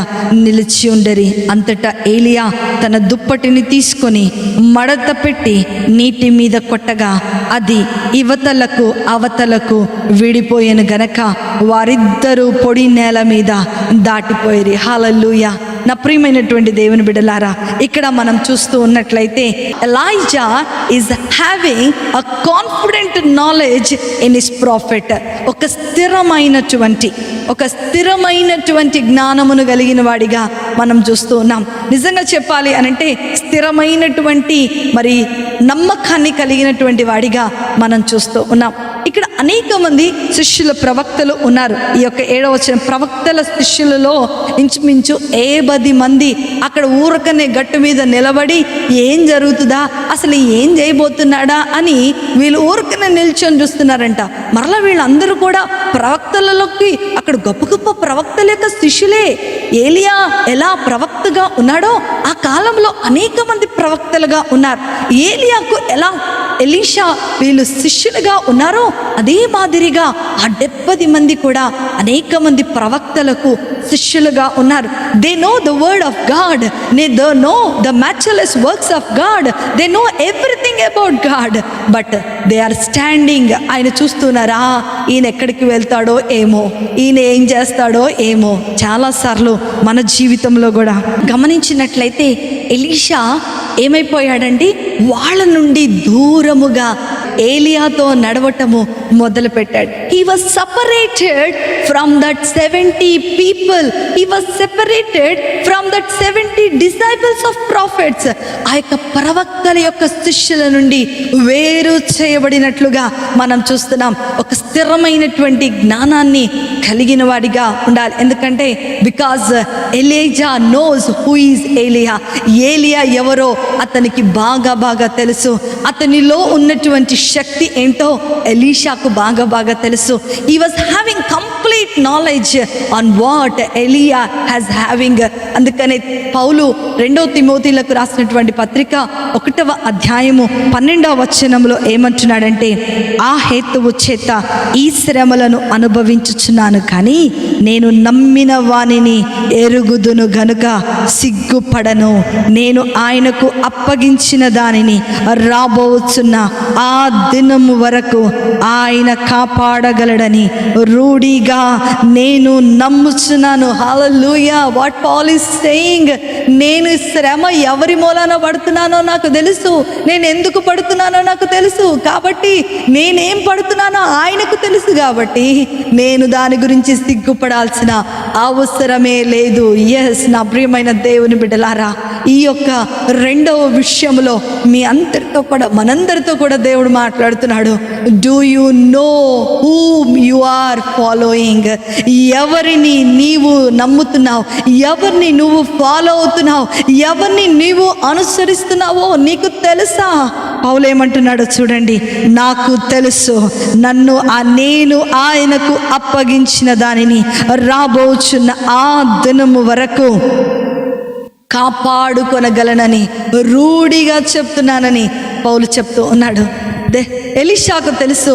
నిలిచి ఉండరి. అంతటా ఏలియా తన దుప్పటిని తీసుకొని మడత పెట్టి నీటి మీద కొట్టగా అది ఇవతలకు అవతలకు విడిపోయేను గనక వారిద్దరూ పొడి నేల మీద దాటిపోయిరి. హల్లెలూయా. నా ప్రియమైనటువంటి దేవుని బిడ్డలారా, ఇక్కడ మనం చూస్తూ ఉన్నట్లయితే Elijah is having a confident knowledge in his profit. ఒక స్థిరమైనటువంటి జ్ఞానమును కలిగిన వాడిగా మనం చూస్తూ ఉన్నాం. నిజంగా చెప్పాలి అనంటే స్థిరమైనటువంటి మరి నమ్మకాన్ని కలిగినటువంటి వాడిగా మనం చూస్తూ ఉన్నాం. ఇక్కడ అనేక మంది శిష్యుల ప్రవక్తలు ఉన్నారు. ఈ యొక్క 7వ వచనం, ప్రవక్తల శిష్యులలో ఇంచుమించు 70 మంది అక్కడ ఊరకనే గట్టు మీద నిలబడి ఏం జరుగుతుందా, అసలు ఏం చేయబోతున్నాడా అని వీళ్ళు ఊరకనే నిల్చొని చూస్తున్నారంట. మరలా వీళ్ళందరూ కూడా ప్రవక్తలలోకి, అక్కడ గొప్ప గొప్ప ప్రవక్తల యొక్క శిష్యులే. ఏలియా ఎలా ప్రవక్తగా ఉన్నాడో ఆ కాలంలో అనేక మంది ప్రవక్తలుగా ఉన్నారు. ఏలియాకు ఎలా ఎలీషా వీళ్ళు శిష్యులుగా ఉన్నారో అదే మాదిరిగా ఆ 70 మంది కూడా అనేక మంది ప్రవక్తలకు శిష్యులుగా ఉన్నారు. They know the word of God, they know the miraculous works of God, they know everything about God, but they are standing. ఆయన చూస్తున్నారా, ఈయన ఎక్కడికి వెళ్తాడో ఏమో, ఈయన ఏం చేస్తాడో ఏమో. చాలాసార్లు మన జీవితంలో కూడా గమనించినట్లయితే ఎలీషా ఏమైపోయాడండి, వాళ్ళ నుండి దూరముగా ఏలియాతో నడవటము మొదలు పెట్టాడు. He was separated from that 70 people, he was separated from that 70 disciples of profits. ఆ యొక్క ప్రవక్తల యొక్క శిష్యుల నుండి వేరు చేయబడినట్లుగా మనం చూస్తున్నాం. ఒక స్థిరమైనటువంటి జ్ఞానాన్ని కలిగిన వాడిగా ఉండాలి. ఎందుకంటే because ELISA knows who is ఏలియా. ఏలియా ఎవరో అతనికి బాగా తెలుసు. అతనిలో ఉన్నటువంటి శక్తి ఏంటో ఎలీషాకు బాగా తెలుసు. He was having complete knowledge on what Elijah has having. అందుకనే పౌలు 2 తిమోతిలకు రాసినటువంటి పత్రిక 1వ అధ్యాయము 12వ వచనంలో ఏమంటున్నాడంటే, ఆ హేతువు చేత ఈ శ్రమలను అనుభవించుచున్నాను, కానీ నేను నమ్మిన వానిని ఎరుగుదును గనుక సిగ్గుపడను. నేను ఆయనకు అప్పగించిన దానిని రాబోచున్న ఆ దినము వరకు ఆయన కాపాడగలడని రూఢిగా నేను నమ్ముచున్నాను. హల్లెలూయా. వాట్ పాల్ ఈస్ సేయింగ్, నేను శ్రమ ఎవరి మూలాన పడుతున్నానో నాకు తెలుసు, నేను ఎందుకు పడుతున్నానో నాకు తెలుసు, కాబట్టి నేనేం పడుతున్నానో ఆయనకు తెలుసు, కాబట్టి నేను దాని గురించి సిగ్గుపడాల్సిన అవసరమే లేదు. ఎస్ నా ప్రియమైన దేవుని బిడ్డలారా, ఈ యొక్క 2వ విషయంలో మీ అందరితో కూడా మనందరితో కూడా దేవుడు మాట్లాడుతున్నాడు. Do you know whom you are following? ఎవరిని నీవు నమ్ముతున్నావు, ఎవరిని నువ్వు ఫాలో అవుతున్నావు, ఎవరిని నీవు అనుసరిస్తున్నావో నీకు తెలుసా? పౌలు ఏమంటున్నాడో చూడండి, నాకు తెలుసు, నేను ఆయనకు అప్పగించిన దానిని రాబోచున్న ఆ దినము వరకు కాపాడుకొనగలనని రూఢిగా చెప్తున్నానని పౌలు చెప్తూ ఉన్నాడు. ఎలీషాకు తెలుసు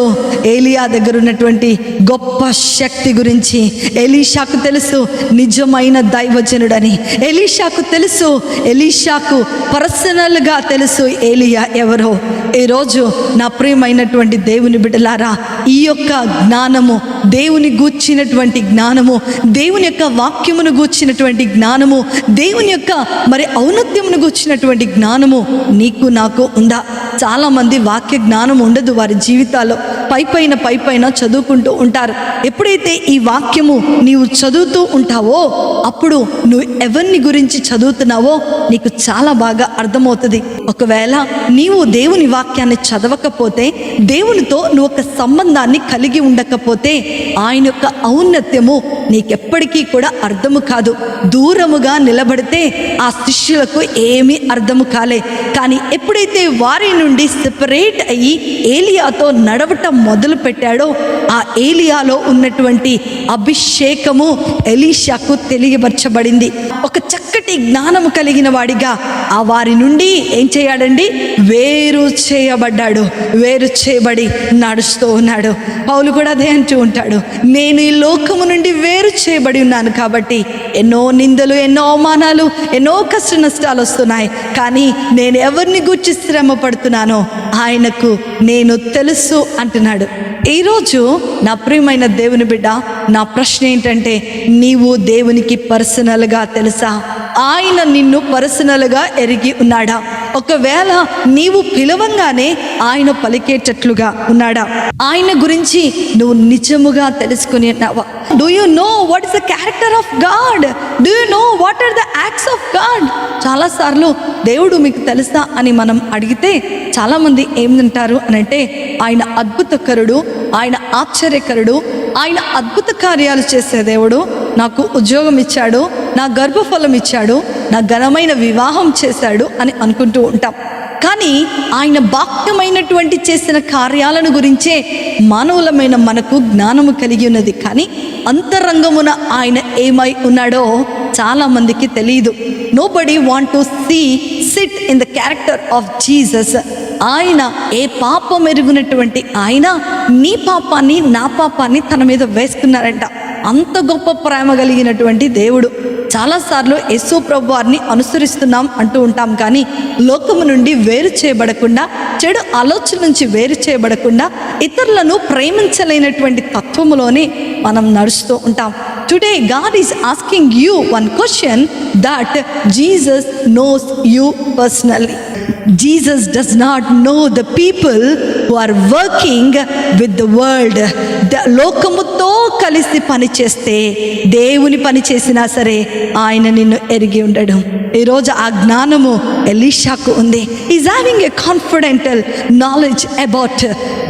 ఏలియా దగ్గర ఉన్నటువంటి గొప్ప శక్తి గురించి. ఎలీషాకు తెలుసు నిజమైన దైవజనుడని. ఎలీషాకు తెలుసు, ఎలీషాకు పర్సనల్గా తెలుసు ఏలియా ఎవరో. ఈరోజు నా ప్రియమైనటువంటి దేవుని బిడ్డలారా, ఈ యొక్క జ్ఞానము, దేవుని గూర్చినటువంటి జ్ఞానము, దేవుని యొక్క వాక్యమును గూర్చినటువంటి జ్ఞానము, దేవుని యొక్క మరి ఔన్నత్యమును గూర్చినటువంటి జ్ఞానము నీకు నాకు ఉందా? చాలామంది వాక్య జ్ఞానం ఉండదు వారి జీవితాల్లో. పైపైన చదువుకుంటూ ఉంటారు. ఎప్పుడైతే ఈ వాక్యము నీవు చదువుతూ ఉంటావో అప్పుడు నువ్వు ఎవరిని గురించి చదువుతున్నావో నీకు చాలా బాగా అర్థమవుతుంది. ఒకవేళ నీవు దేవుని వాక్యాన్ని చదవకపోతే, దేవునితో నువ్వు ఒక సంబంధాన్ని కలిగి ఉండకపోతే, ఆయన యొక్క ఔన్నత్యము నీకెప్పటికీ కూడా అర్థము కాదు. దూరముగా నిలబడితే ఆ శిష్యులకు ఏమీ అర్థము కాలే. కానీ ఎప్పుడైతే వారి నుండి సెపరేట్ అయ్యి ఏలియాతో నడవటం మొదలు పెట్టాడో, ఆ ఏలియాలో ఉన్నటువంటి అభిషేకము ఎలీషాకు తెలియపరచబడింది. ఒక చక్కటి జ్ఞానము కలిగిన వాడిగా ఆ వారి నుండి ఏం చేయాడండి? వేరు చేయబడ్డాడు. వేరు చేయబడి నడుస్తూ ఉన్నాడు. పౌలు కూడా అదే అంటూ ఉంటాడు, నేను ఈ లోకము నుండి వేరు చేయబడి ఉన్నాను కాబట్టి ఎన్నో నిందలు, ఎన్నో అవమానాలు, ఎన్నో కష్ట నష్టాలు వస్తున్నాయి, కానీ నేను ఎవరిని గురించి శ్రమ పడుతున్నానో ఆయనకు నేను తెలుసు అంటున్నాడు. ఈరోజు నా ప్రియమైన దేవుని బిడ్డ, నా ప్రశ్న ఏంటంటే, నీవు దేవునికి పర్సనల్గా తెలుసా? ఆయన నిన్ను పర్సనల్గా ఎరిగి ఉన్నాడా? ఒకవేళ నీవు పిలవంగానే ఆయన పలికేటట్లుగా ఉన్నాడా? ఆయన గురించి నువ్వు నిజముగా తెలుసుకుని ఉన్నావా? Do you know what is the character of God? Do you know what are the acts of God? చాలాసార్లు దేవుడు మీకు తెలుసా అని మనం అడిగితే చాలామంది ఏమంటారు అని అంటే, ఆయన అద్భుతకరుడు, ఆయన ఆశ్చర్యకరుడు, ఆయన అద్భుత కార్యాలు చేసే దేవుడు, నాకు ఉద్యోగం ఇచ్చాడు, నా గర్భఫలం ఇచ్చాడు, నా ఘనమైన వివాహం చేశాడు అని అనుకుంటూ ఉంటాం. కానీ ఆయన బాహ్యమైనటువంటి చేసిన కార్యాలను గురించే మానవులమైన మనకు జ్ఞానము కలిగి ఉన్నది. కానీ అంతరంగమున ఆయన ఏమై ఉన్నాడో చాలామందికి తెలియదు. Nobody want to SIT in the character of Jesus. ఆయన ఏ పాపం ఎరుగునటువంటి ఆయన నీ పాపాన్ని, నా పాపాన్ని తన మీద వేసుకున్నారంట. అంత గొప్ప ప్రేమ కలిగినటువంటి దేవుడు. చాలాసార్లు యేసు ప్రభు వారిని అనుసరిస్తున్నాం అంటూ ఉంటాం, కానీ లోకము నుండి వేరు చేయబడకుండా, చెడు ఆలోచన నుంచి వేరు చేయబడకుండా, ఇతరులను ప్రేమించలేనటువంటి తత్వములోనే మనం నడుస్తూ ఉంటాం. Today God is asking you one question, that Jesus knows you personally. Jesus does not know the people who are working with the world. లోకముతో కలిసి పని చేస్తే, దేవుని పని చేసినా సరే ఆయన నిన్ను ఎరిగి ఉండడు. ఈరోజు ఆ జ్ఞానము ఎలీషాకు ఉంది. He's having a confidential knowledge about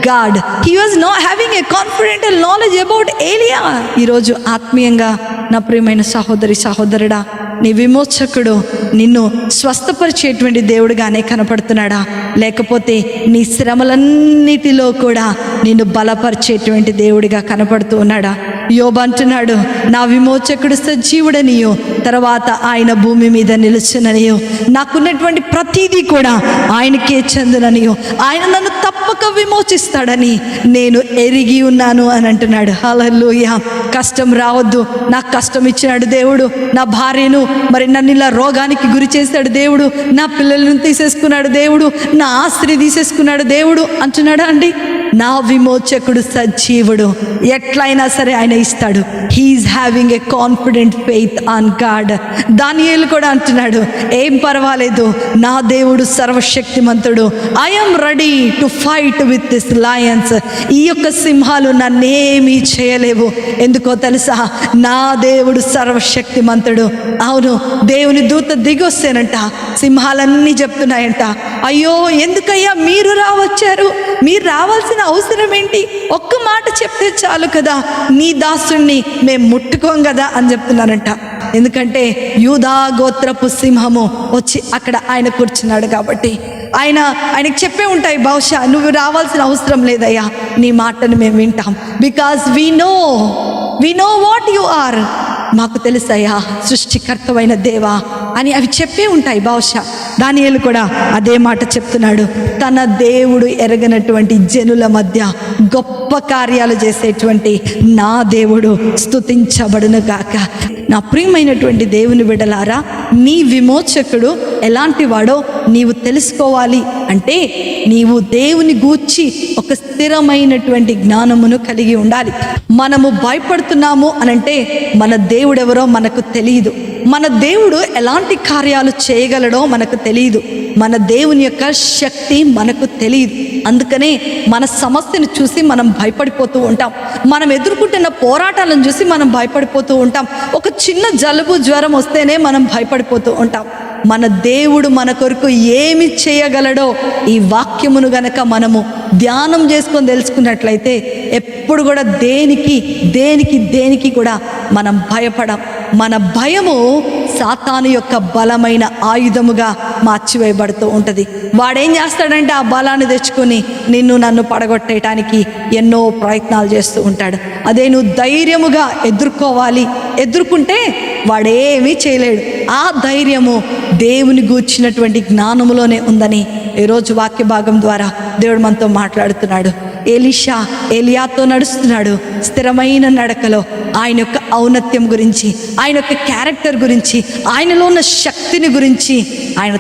God. He was not having a confidential knowledge about Elia. ఈరోజు ఆత్మీయంగా నా ప్రియమైన సహోదరి సహోదరుడా, నీ విమోచకుడు నిన్ను స్వస్థపరిచేటువంటి దేవుడుగానే కనపడుతున్నాడా, లేకపోతే నీ శ్రమలన్నిటిలో కూడా నిన్ను బలపరిచేటువంటి దేవుడిగా కనపడుతూ ఉన్నాడా? యోబు అంటున్నాడు, నా విమోచకుడు సజీవుడనియో, తర్వాత ఆయన భూమి మీద నిలుచుననియో, నాకున్నటువంటి ప్రతిదీ కూడా ఆయనకే చెందుననియో, ఆయన నన్ను తప్పక విమోచిస్తాడని నేను ఎరిగి ఉన్నాను అని అంటున్నాడు. హల్లెలూయా. కష్టం రావద్దు, నాకు కష్టం ఇచ్చినాడు దేవుడు, నా భార్యను మరి నన్ను ఇలా రోగానికి గురి చేశాడు దేవుడు, నా పిల్లలను తీసేసుకున్నాడు దేవుడు, నా ఆస్తిని తీసేసుకున్నాడు దేవుడు అంటున్నాడా అండి? నా విమోచకుడు సజీవుడు, ఎట్లయినా సరే ఆయన ఇస్తాడు. He is having a confident faith on God. దానియేలు కూడా అంటున్నాడు, ఏం పర్వాలేదు, నా దేవుడు సర్వశక్తిమంతుడు. I'm ready to fight with this lions. ఈ యొక్క సింహాలు నన్నేమీ చేయలేవు. ఎందుకో తెలుసా? నా దేవుడు సర్వశక్తిమంతుడు. అవును, దేవుని దూత దిగొస్తేనంట సింహాలన్నీ చెప్తున్నాయంట, అయ్యో ఎందుకయ్యా మీరు రావచ్చారు, మీరు రావాల్సిన అవసరం ఏంటి, ఒక్క మాట చెప్తే చాలు కదా, నీ దాసుణ్ణి మేము ముట్టుకోం కదా అని చెప్తున్నారంట. ఎందుకంటే యూదా గోత్రపు సింహము వచ్చి అక్కడ ఆయన కూర్చున్నాడు కాబట్టి ఆయనకు చెప్పే ఉంటాయి, బహుశా నువ్వు రావాల్సిన అవసరం లేదయ్యా, నీ మాటను మేము వింటాం. Because we know what you are. మాకు తెలుసయ్యా సృష్టికర్తమైన దేవా అని అవి చెప్పే ఉంటాయి. బహుశా దానియేలు కూడా అదే మాట చెప్తున్నాడు. తన దేవుడు ఎరగనటువంటి జనుల మధ్య గొప్ప కార్యాలు చేసేటువంటి నా దేవుడు స్తుతించబడును గాక. నా ప్రియమైనటువంటి దేవుని బిడ్డలారా, నీ విమోచకుడు ఎలాంటి వాడో నీవు తెలుసుకోవాలి అంటే నీవు దేవుని గూర్చి ఒక స్థిరమైనటువంటి జ్ఞానమును కలిగి ఉండాలి. మనము భయపడుతున్నాము అనంటే మన దేవుడెవరో మనకు తెలియదు, మన దేవుడు ఎలాంటి కార్యాలు చేయగలడో మనకు తెలియదు, మన దేవుని యొక్క శక్తి మనకు తెలియదు. అందుకనే మన సమస్యను చూసి మనం భయపడిపోతూ ఉంటాం, మనం ఎదుర్కొంటున్న పోరాటాలను చూసి మనం భయపడిపోతూ ఉంటాం, ఒక చిన్న జలుబు జ్వరం వస్తేనే మనం భయపడిపోతూ ఉంటాం. మన దేవుడు మన కొరకు ఏమి చేయగలడో ఈ వాక్యమును గనక మనము ధ్యానం చేసుకొని తెలుసుకున్నట్లయితే ఎప్పుడు కూడా దేనికి కూడా మనం భయపడం. మన భయము సాతాను యొక్క బలమైన ఆయుధముగా మార్చివేయబడుతూ ఉంటుంది. వాడేం చేస్తాడంటే ఆ బలాన్ని తెచ్చుకొని నన్ను పడగొట్టేయటానికి ఎన్నో ప్రయత్నాలు చేస్తూ ఉంటాడు. అదే నువ్వు ధైర్యముగా ఎదుర్కొంటే వాడేమీ చేయలేడు. ఆ ధైర్యము దేవుని గూర్చినటువంటి జ్ఞానములోనే ఉందని ఈరోజు వాక్య భాగం ద్వారా దేవుడు మనతో మాట్లాడుతున్నాడు. ఏలియాతో నడుస్తున్నాడు స్థిరమైన నడకలో. ఆయన యొక్క ఔన్నత్యం గురించి, ఆయన యొక్క క్యారెక్టర్ గురించి, ఆయనలో ఉన్న శక్తిని గురించి ఆయన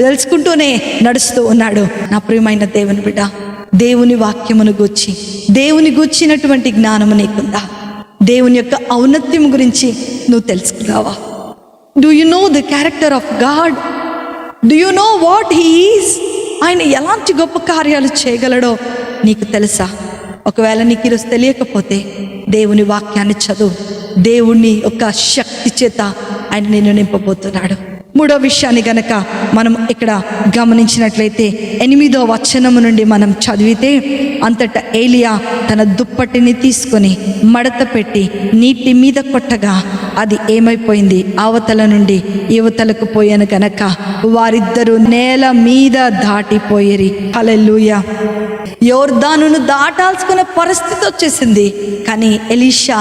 తెలుసుకుంటూనే నడుస్తూ ఉన్నాడు. నా ప్రియమైన దేవుని బిడ్డ, దేవుని వాక్యమును గూర్చి, దేవుని గూర్చినటువంటి జ్ఞానము నీకుందా? దేవుని యొక్క ఔన్నత్యం గురించి నువ్వు తెలుసుకున్నావా? Do you know the character of God? Do you know what he is? ఆయన ఎలాంటి గొప్ప కార్యాలు చేయగలడో నీకు తెలుసా? ఒకవేళ నీకు ఈరోజు తెలియకపోతే దేవుని వాక్యాన్ని చదువు. దేవుని యొక్క శక్తి చేత ఆయన నిన్ను నింపబోతున్నాడు. మూడో విషయాన్ని గనక మనం ఇక్కడ గమనించినట్లయితే 8వ వచనము నుండి మనం చదివితే, అంతటా ఏలియా తన దుప్పటిని తీసుకొని మడత పెట్టి నీటి మీద కొట్టగా అది ఏమైపోయింది, అవతల నుండి యువతలకు పోయాను గనక వారిద్దరూ నేల మీద దాటిపోయిరి. హల్లెలూయా. యోర్దానును దాటాల్సుకునే పరిస్థితి వచ్చేసింది. కానీ ఎలీషా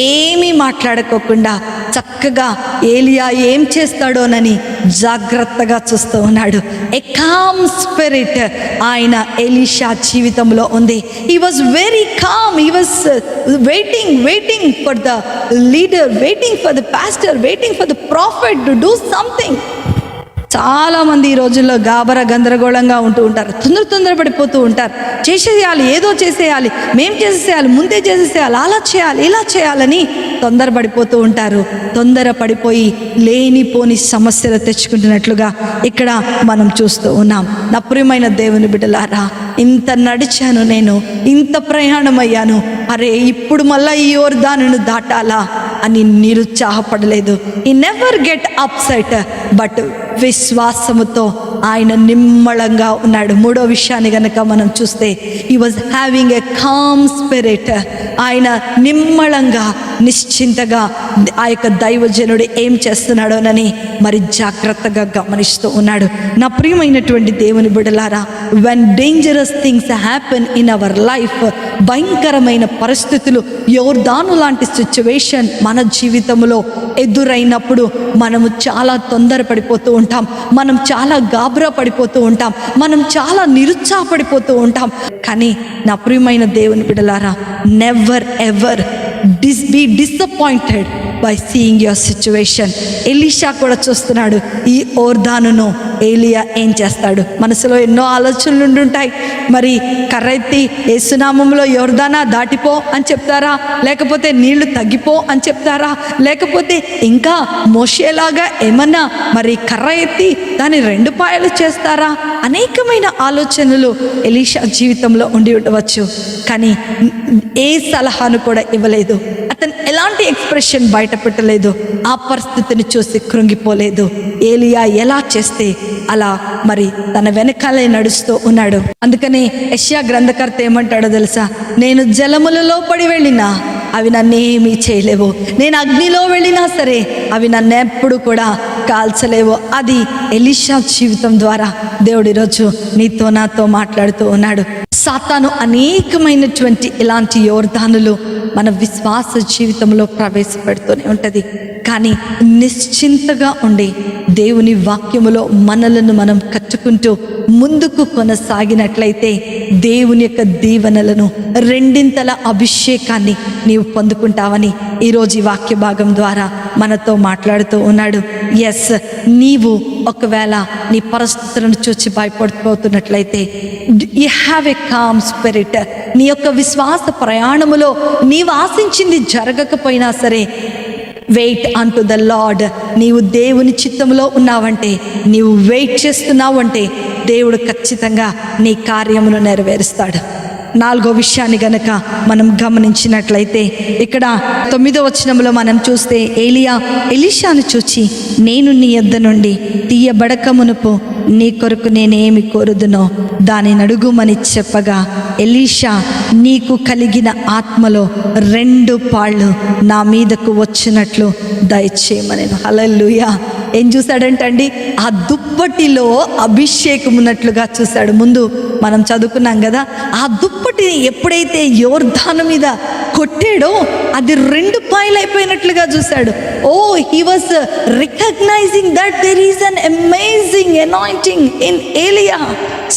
ఏమీ మాట్లాడుకోకుండా చక్కగా ఏలియా ఏం చేస్తాడోనని జాగ్రత్తగా చూస్తూ ఉన్నాడు. ఏ కామ్ స్పిరిట్ ఆయన ఎలీషా జీవితంలో ఉంది. He was very calm. He was waiting for the leader, waiting for the pastor, waiting for the prophet to do something. చాలామంది ఈ రోజుల్లో గందరగోళంగా ఉంటూ ఉంటారు, తొందరపడిపోతూ ఉంటారు. చేసేయాలి, ఏదో చేసేయాలి, మేం చేసేయాలి, ముందే చేసేసేయాలి, అలా చేయాలి, ఇలా చేయాలని తొందరపడిపోతూ ఉంటారు. తొందరపడిపోయి లేనిపోని సమస్యలు తెచ్చుకుంటున్నట్లుగా ఇక్కడ మనం చూస్తూ ఉన్నాం. నా ప్రియమైన దేవుని బిడ్డలారా, ఇంత నడిచాను నేను, ఇంత ప్రయాణం అయ్యాను, అరే ఇప్పుడు మళ్ళీ ఈ యోర్దానును దాటాలా అని నిరుత్సాహపడలేదు. ఈ నెవర్ గెట్ అప్సెట్, బట్ విశ్వాసముతో ఆయన నిమ్మళంగా ఉన్నాడు. మూడో విషయాన్ని గనక మనం చూస్తే, he was having a calm spirit. ఆయన నిమ్మళంగా నిశ్చింతగా ఆ యొక్క దైవజనుడు ఏం చేస్తున్నాడోనని మరి జాగ్రత్తగా గమనిస్తూ ఉన్నాడు. నా ప్రియమైనటువంటి దేవుని బిడ్డలారా, when dangerous things happen in our life, భయంకరమైన పరిస్థితులు, యోర్దాను లాంటి సిచ్యువేషన్ మన జీవితంలో ఎదురైనప్పుడు మనము చాలా తొందరపడిపోతూ ఉంటాం, మనం చాలా గాబరా పడిపోతూ ఉంటాం, మనం చాలా నిరుత్సాహపడిపోతూ ఉంటాం. కానీ నా ప్రియమైన దేవుని బిడ్డలారా, never ever be disappointed by seeing your situation. Elisha కూడా చూస్తున్నాడు ఈ యోర్దానును ఏలియా ఏం చేస్తాడు. మనసులో ఎన్నో ఆలోచనలు ఉండుంటాయి. మరి కర్రెత్తి యేసునామంలో యోర్దానా దాటిపో అని చెప్తారా, లేకపోతే నీళ్లు తగ్గిపో అని చెప్తారా, లేకపోతే ఇంకా మోషేలాగా ఏమన్నా మరి కర్ర ఎత్తి దాన్ని 2 పాయలు చేస్తారా? అనేకమైన ఆలోచనలు ఎలీషా జీవితంలో ఉండి ఉండవచ్చు. కానీ ఏ సలహాను కూడా ఇవ్వలేదు. అతను ఎలాంటి ఎక్స్ప్రెషన్ బయట పెట్టలేదు. ఆ పరిస్థితిని చూసి కృంగిపోలేదు. ఏలియా ఎలా చేస్తే అలా మరి తన వెనకాలే నడుస్తూ ఉన్నాడు. అందుకనే యెషయా గ్రంథకర్త ఏమంటాడో తెలుసా? నేను జలములలో పడి వెళ్ళినా అవి నన్నేమీ చేయలేవు, నేను అగ్నిలో వెళ్ళినా సరే అవి నన్నెప్పుడు కూడా కాల్చలేవు. అది ఎలీషా జీవితం ద్వారా దేవుడు ఈరోజు నీతో నాతో మాట్లాడుతూ ఉన్నాడు. సాతాను అనేకమైనటువంటి ఇలాంటి యోర్దానులు మన విశ్వాస జీవితంలో ప్రవేశపెడుతూనే ఉంటుంది. కానీ నిశ్చింతగా ఉండి దేవుని వాక్యములో మనలను మనం కట్టుకుంటూ ముందుకు కొనసాగినట్లయితే దేవుని యొక్క దీవెనలను, 2ంతల అభిషేకాన్ని నీవు పొందుకుంటావని ఈరోజు ఈ వాక్య భాగం ద్వారా మనతో మాట్లాడుతూ ఉన్నాడు. ఎస్, నీవు ఒకవేళ నీ పరిస్థితులను చూసి భయపడిపోతున్నట్లయితే, you have a calm spirit. నీ యొక్క విశ్వాస ప్రయాణములో నీవు ఆశించింది జరగకపోయినా సరే, వెయిట్ అంటు ద లార్డ్. నీవు దేవుని చిత్తంలో ఉన్నావంటే, నీవు వెయిట్ చేస్తున్నావంటే దేవుడు ఖచ్చితంగా నీ కార్యమును నెరవేరుస్తాడు. 4వ విషయాన్ని గనక మనం గమనించినట్లయితే, ఇక్కడ 9వ వచనంలో మనం చూస్తే, ఏలియా ఎలీషాను చూచి, నేను నీ యొద్ద నుండి తీయబడక మునుపు నీ కొరకు నేనేమి కోరుదునో దానిని అడుగుమని చెప్పగా, ఎలీషా నీకు కలిగిన ఆత్మలో 2 పాళ్ళు నా మీదకు వచ్చినట్లు దయచేయమని. హల్లెలూయా. ఏం చూశాడంటండి? ఆ దుప్పటిలో అభిషేకం ఉన్నట్లుగా చూశాడు. ముందు మనం చదువుకున్నాం కదా, ఆ దుప్పటిని ఎప్పుడైతే యోర్దాను మీద కొట్టాడో అది 2 పాయలు అయిపోయినట్లుగా చూశాడు. Oh, he was recognising that there is an amazing anointing in Elijah.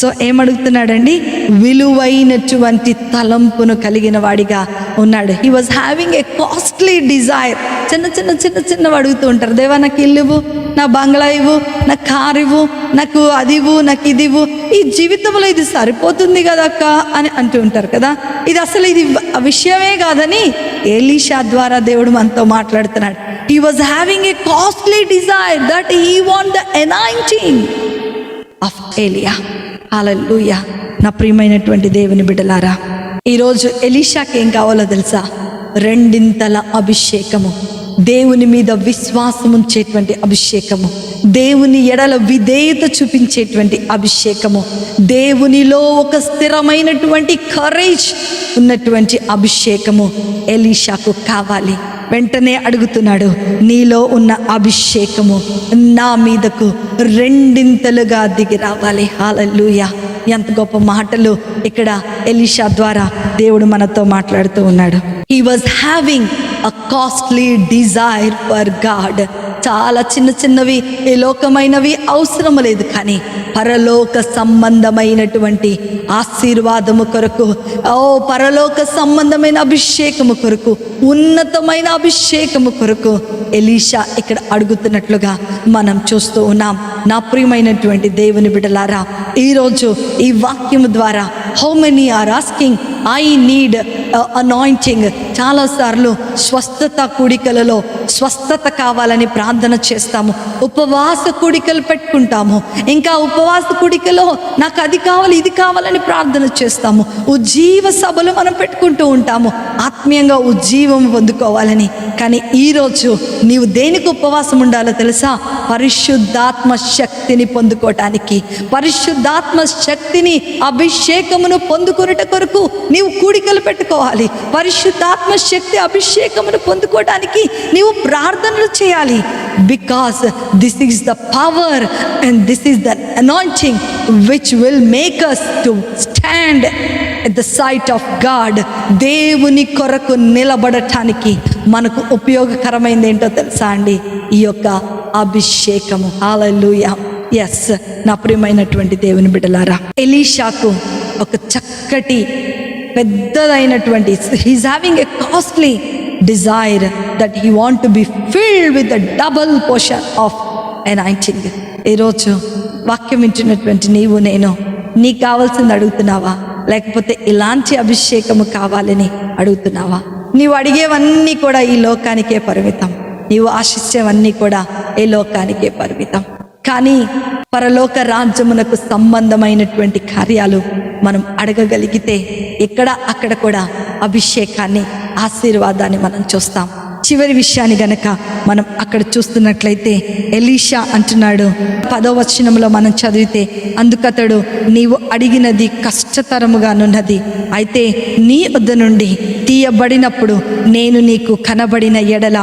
So ఏమడుగుతున్నాడండి? విలువైనటువంటి తలంపును కలిగిన వాడిగా ఉన్నాడు. He was having a costly desire. చిన్న అడుగుతూ ఉంటారు, దేవా నాకు ఇల్లు ఇవ్వు, నా బంగ్లా ఇవ్వు, నా కారు ఇవ్వు, నాకు అది ఇవ్వు, నాకు ఇది ఇవ్వు. ఈ జీవితంలో ఇది సరిపోతుంది కదా అక్క అని అంటూ ఉంటారు కదా. ఇది అసలు ఇది విషయమే కాదని ఎలీషా ద్వారా దేవుడు మనతో మాట్లాడుతున్నాడు. He was having a costly desire that he want the anointing of ఏలియా. హల్లెలూయా. నా ప్రియమైనటువంటి దేవుని బిడ్డలారా, ఈరోజు ఎలీషాకి ఏం కావాలో తెలుసా? 2ంతల అభిషేకము, దేవుని మీద విశ్వాసం ఉంచేటువంటి అభిషేకము, దేవుని ఎడల విధేయత చూపించేటువంటి అభిషేకము, దేవునిలో ఒక స్థిరమైనటువంటి కరేజ్ ఉన్నటువంటి అభిషేకము ఎలీషాకు కావాలి. వెంటనే అడుగుతున్నాడు, నీలో ఉన్న అభిషేకము నా మీదకు 2ంతలుగా దిగి రావాలి. హల్లెలూయా. ఎంత గొప్ప మాటలు ఇక్కడ ఎలీషా ద్వారా దేవుడు మనతో మాట్లాడుతూ ఉన్నాడు. He was having a costly desire for God. చాలా చిన్నవి ఈ లోకమైనవి అవసరం లేదు, కానీ పరలోక సంబంధమైనటువంటి ఆశీర్వాదము కొరకు, పరలోక సంబంధమైన అభిషేకము కొరకు, ఉన్నతమైన అభిషేకము కొరకు ఎలీషా ఇక్కడ అడుగుతున్నట్లుగా మనం చూస్తూ ఉన్నాం. నా ప్రియమైనటువంటి దేవుని బిడ్డలారా, ఈరోజు ఈ వాక్యము ద్వారా how many are asking I need anointing. చాలాసార్లు స్వస్థత కూడికలలో స్వస్థత కావాలని ప్రార్థన చేస్తాము, ఉపవాస కూడికలు పెట్టుకుంటాము, ఇంకా ఉపవాస కూడికలో నాకు అది కావాలి ఇది కావాలని ప్రార్థన చేస్తాము, ఉజ్జీవ సభలు మనం పెట్టుకుంటూ ఉంటాము ఆత్మీయంగా ఉజ్జీవం పొందుకోవాలని. కానీ ఈరోజు నీవు దేనికి ఉపవాసం ఉండాలో తెలుసా? పరిశుద్ధాత్మ శక్తిని పొందుకోవటానికి, పరిశుద్ధాత్మ శక్తిని అభిషేకమును పొందుకొనుట కొరకు నీవు కూడికలు పెట్టుకోవాలి. పరిశుద్ధాత్మ శక్తి అభిషేకమును పొందుకోవడానికి నీవు ప్రార్థనలు చేయాలి. Because this is the power and this is the anointing which will make us to stand at the sight of God. దేవుని కొరకు నిలబడటానికి మనకు ఉపయోగకరమైంది ఏంటో తెలుసా అండి? ఈ యొక్క అభిషేకము. హల్లెలూయా. ఎస్, నా ప్రియమైనటువంటి దేవుని బిడ్డలారా, ఎలీషాకు ఒక చక్కటి పెద్దదైనటువంటి, he's having a costly desire that he want to be filled with the double portion of anointing. ఈరోజు వాక్యం వింటున్నటువంటి నీవు నేను, నీకు కావాల్సింది అడుగుతున్నావా? లేకపోతే ఇలాంటి అభిషేకము కావాలని అడుగుతున్నావా? నీవు అడిగేవన్నీ కూడా ఈ లోకానికే పరిమితం, నీవు ఆశించేవన్నీ కూడా ఈ లోకానికే పరిమితం. కానీ పరలోక రాజ్యమునకు సంబంధమైనటువంటి కార్యాలు మనం అడగగలిగితే అక్కడ కూడా అభిషేకాన్ని, ఆశీర్వాదాన్ని మనం చూస్తాం. చివరి విషయాన్ని గనక మనం అక్కడ చూస్తున్నట్లయితే ఎలీషా అంటున్నాడు 10వ వచనంలో మనం చదివితే, అందుకతడు నీవు అడిగినది కష్టతరముగానున్నది, అయితే నీ వద్ద నుండి తీయబడినప్పుడు నేను నీకు కనబడిన ఎడల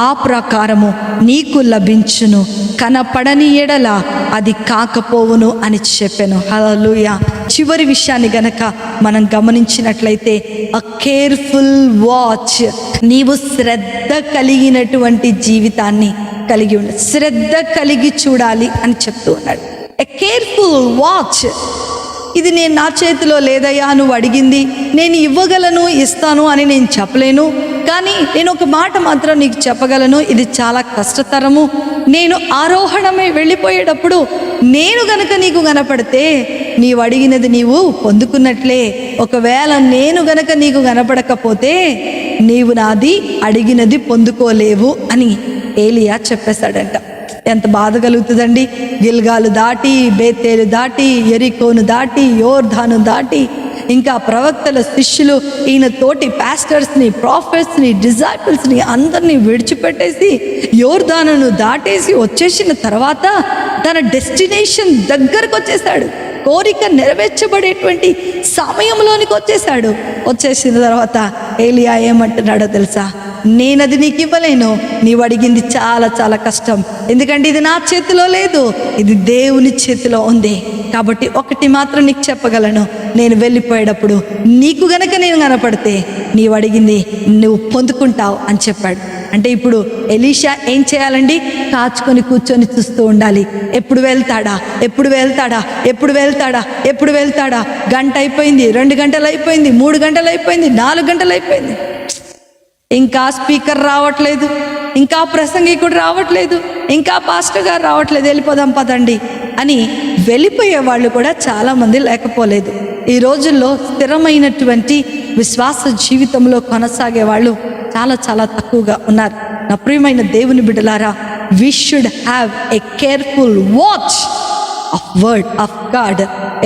ఆ ప్రకారము నీకు లభించును, కనపడని ఎడల అది కాకపోవును అని చెప్పాను. హల్లెలూయా. చివరి విషయాన్ని గనక మనం గమనించినట్లయితే అ కేర్ఫుల్ వాచ్. నీవు శ్రద్ధ కలిగినటువంటి జీవితాన్ని కలిగి ఉండ, శ్రద్ధ కలిగి చూడాలి అని చెప్తూ ఉన్నాడు. ఎ కేర్ఫుల్ వాచ్. ఇది నేను నా చేతిలో లేదయ్యా, నువ్వు అడిగింది నేను ఇవ్వగలను, ఇస్తాను అని నేను చెప్పలేను. కానీ నేను ఒక మాట మాత్రం నీకు చెప్పగలను, ఇది చాలా కష్టతరము. నేను ఆరోహణమై వెళ్ళిపోయేటప్పుడు నేను గనక నీకు కనపడితే నీవు అడిగినది నీవు పొందుకున్నట్లే. ఒకవేళ నేను గనక నీకు కనపడకపోతే నీవు నాది అడిగినది పొందుకోలేవు అని ఏలియా చెప్పేశాడంట. ఎంత బాధ కలుగుతుందండి. గిల్గాలు దాటి, బేతేలు దాటి, ఎరికోను దాటి, యోర్ధాను దాటి, ఇంకా ప్రవక్తల శిష్యులు, ఈయన తోటి పాస్టర్స్ని, ప్రాఫెట్స్ని, డిజైపుల్స్ని అందరినీ విడిచిపెట్టేసి యోర్ధానును దాటేసి వచ్చేసిన తర్వాత తన డెస్టినేషన్ దగ్గరకు వచ్చేసాడు. కోరిక నెరవేర్చబడేటువంటి సమయంలోనికి వచ్చేసాడు. వచ్చేసిన తర్వాత ఏలియా ఏమంటున్నాడో తెలుసా? నేనది నీకు ఇవ్వలేను, నీవు అడిగింది చాలా చాలా కష్టం, ఎందుకంటే ఇది నా చేతిలో లేదు, ఇది దేవుని చేతిలో ఉంది. కాబట్టి ఒకటి మాత్రం నీకు చెప్పగలను, నేను వెళ్ళిపోయేటప్పుడు నీకు గనక నేను కనపడితే నీవు అడిగింది నువ్వు పొందుకుంటావు అని చెప్పాడు. అంటే ఇప్పుడు ఎలీషా ఏం చేయాలండి? కాచుకొని కూర్చొని చూస్తూ ఉండాలి. ఎప్పుడు వెళ్తాడా, ఎప్పుడు వెళ్తాడా, ఎప్పుడు వెళ్తాడా, ఎప్పుడు వెళ్తాడా? గంట అయిపోయింది, 2 గంటలు అయిపోయింది, 3 గంటలు అయిపోయింది, 4 గంటలు అయిపోయింది, ఇంకా స్పీకర్ రావట్లేదు, ఇంకా ప్రసంగికుడు రావట్లేదు, ఇంకా పాస్టర్ గారు రావట్లేదు, వెళ్ళిపోదాం పదండి అని వెళ్ళిపోయే వాళ్ళు కూడా చాలామంది లేకపోలేదు. ఈ రోజుల్లో స్థిరమైనటువంటి విశ్వాస జీవితంలో కొనసాగే వాళ్ళు చాలా చాలా తక్కువగా ఉన్నారు. నా ప్రియమైన దేవుని బిడ్డలారా, we should have a careful watch of word of God.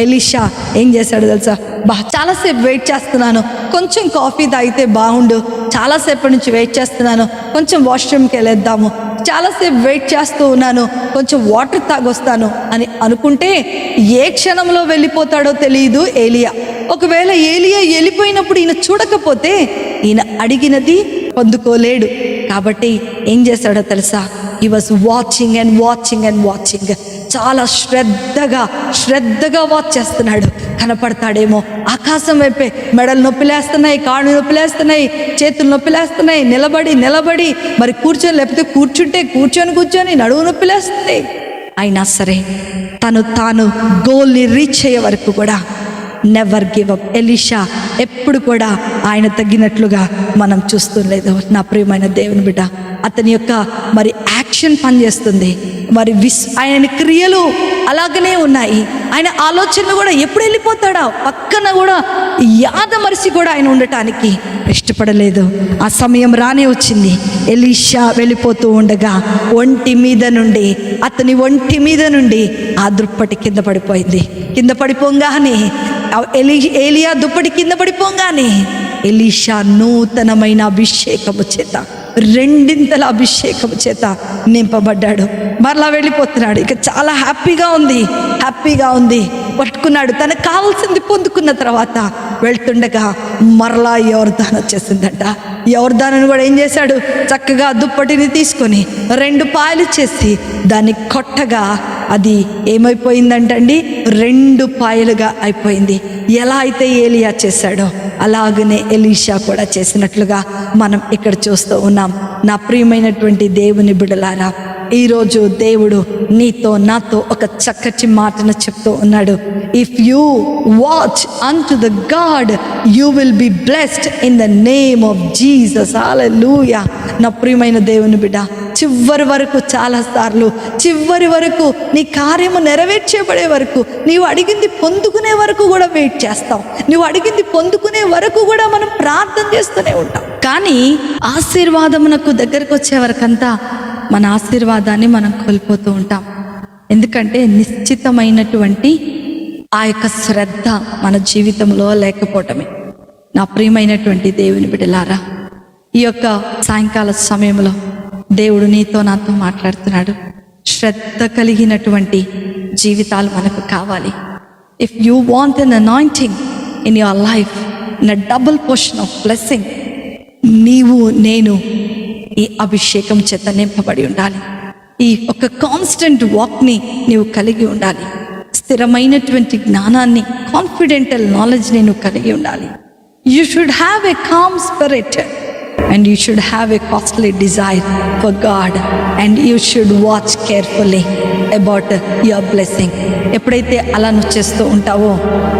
Elisha ఏం చేశాడు తెలుసా? చాలాసేపు వెయిట్ చేస్తున్నాను, కొంచెం కాఫీ తాగితే బాగుండు, చాలాసేపటి నుంచి వెయిట్ చేస్తున్నాను, కొంచెం వాష్రూమ్కి వెళ్ళేద్దాము, చాలాసేపు వెయిట్ చేస్తూ ఉన్నాను, కొంచెం వాటర్ తాగొస్తాను అని అనుకుంటే ఏ క్షణంలో వెళ్ళిపోతాడో తెలియదు ఏలియా. ఒకవేళ ఏలియా వెళ్ళిపోయినప్పుడు ఈయన చూడకపోతే ఈయన అడిగినది పొందుకోలేడు. కాబట్టి ఏం చేశాడో తెలుసా? He was watching and watching and watching. చాలా శ్రద్ధగా వాచ్ చేస్తున్నాడు. కనపడతాడేమో, ఆకాశం వైపే. మెడలు నొప్పిలేస్తున్నాయి, కాళ్ళు నొప్పిలేస్తున్నాయి, చేతులు నొప్పిలేస్తున్నాయి, నిలబడి మరి కూర్చొని, లేకపోతే కూర్చొని నడువు నొప్పిలేస్తుంది. అయినా సరే తాను గోల్ని రీచ్ అయ్యే వరకు కూడా నెవర్ గివ్ అప్. ఎలీషా ఎప్పుడు కూడా ఆయన తగ్గినట్లుగా మనం చూస్తుండలేదు. నా ప్రియమైన దేవుని బిడ్డ, అతని యొక్క మరి యాక్షన్ పనిచేస్తుంది, మరి ఆయన క్రియలు అలాగనే ఉన్నాయి. ఆయన ఆలోచనలు కూడా ఎప్పుడు వెళ్ళిపోతాడా పక్కన కూడా యాదమరిసి కూడా ఆయన ఉండటానికి ఇష్టపడలేదు. ఆ సమయం రానే వచ్చింది. ఎలీషా వెళ్ళిపోతూ ఉండగా అతని ఒంటి మీద నుండి ఆ దుప్పటి కింద పడిపోయింది. కింద పడిపోగానే ఏలియా దుప్పటి కింద పడిపోగానే ఎలీషా నూతనమైన అభిషేకము చేత, 2 అభిషేకము చేత నింపబడ్డాడు. మరలా వెళ్ళిపోతున్నాడు. ఇక చాలా హ్యాపీగా ఉంది. పట్టుకున్నాడు. తనకు కావాల్సింది పొందుకున్న తర్వాత వెళ్తుండగా మరలా యోర్దాను వచ్చేసిందంట. యోర్దానుని కూడా ఏం చేశాడు, చక్కగా దుప్పటిని తీసుకొని 2 పాయలు చేసి దాన్ని కొట్టగా అది ఏమైపోయిందంటండి, 2 పాయలుగా అయిపోయింది. ఎలా అయితే ఏలియా చేశాడో అలాగనే ఎలీషా కూడా చేసినట్లుగా మనం ఇక్కడ చూస్తూ ఉన్నాం. నా ప్రియమైనటువంటి దేవుని బిడ్డలారా, ఈరోజు దేవుడు నీతో నాతో ఒక చక్కటి మాటను చెప్తూ ఉన్నాడు. If you watch unto the God, you will be blessed in the name of Jesus. Hallelujah. నా ప్రియమైన దేవుని బిడ్డ, చివరి వరకు, చాలాసార్లు చివరి వరకు నీ కార్యము నెరవేర్చబడే వరకు, నీవు అడిగింది పొందుకునే వరకు కూడా వెయిట్ చేస్తాం. నువ్వు అడిగింది పొందుకునే వరకు కూడా మనం ప్రార్థన చేస్తూనే ఉంటాం. కానీ ఆశీర్వాదమునకు దగ్గరకు వచ్చే వరకంతా మన ఆశీర్వాదాన్ని మనం కోల్పోతూ ఉంటాం. ఎందుకంటే నిశ్చితమైనటువంటి ఆ యొక్క శ్రద్ధ మన జీవితంలో లేకపోవటమే. నా ప్రియమైనటువంటి దేవుని బిడ్డలారా, ఈ యొక్క సాయంకాల సమయంలో దేవుడు నీతో నాతో మాట్లాడుతున్నాడు. శ్రద్ధ కలిగినటువంటి జీవితాలు మనకు కావాలి. If you want an anointing in your life, in a double portion of blessing, నీవు నేను ఈ అభిషేకం చేత నింపబడి ఉండాలి. ఈ ఒక కాన్స్టెంట్ వాక్ని నీవు కలిగి ఉండాలి. స్థిరమైనటువంటి జ్ఞానాన్ని, కాన్ఫిడెంటల్ నాలెడ్జ్ని నువ్వు కలిగి ఉండాలి. You should have a calm spirit and you should have a costly desire for God, and you should watch carefully about your blessing. ఎప్పుడైతే అలా నువ్వు చేస్తూ ఉంటావో,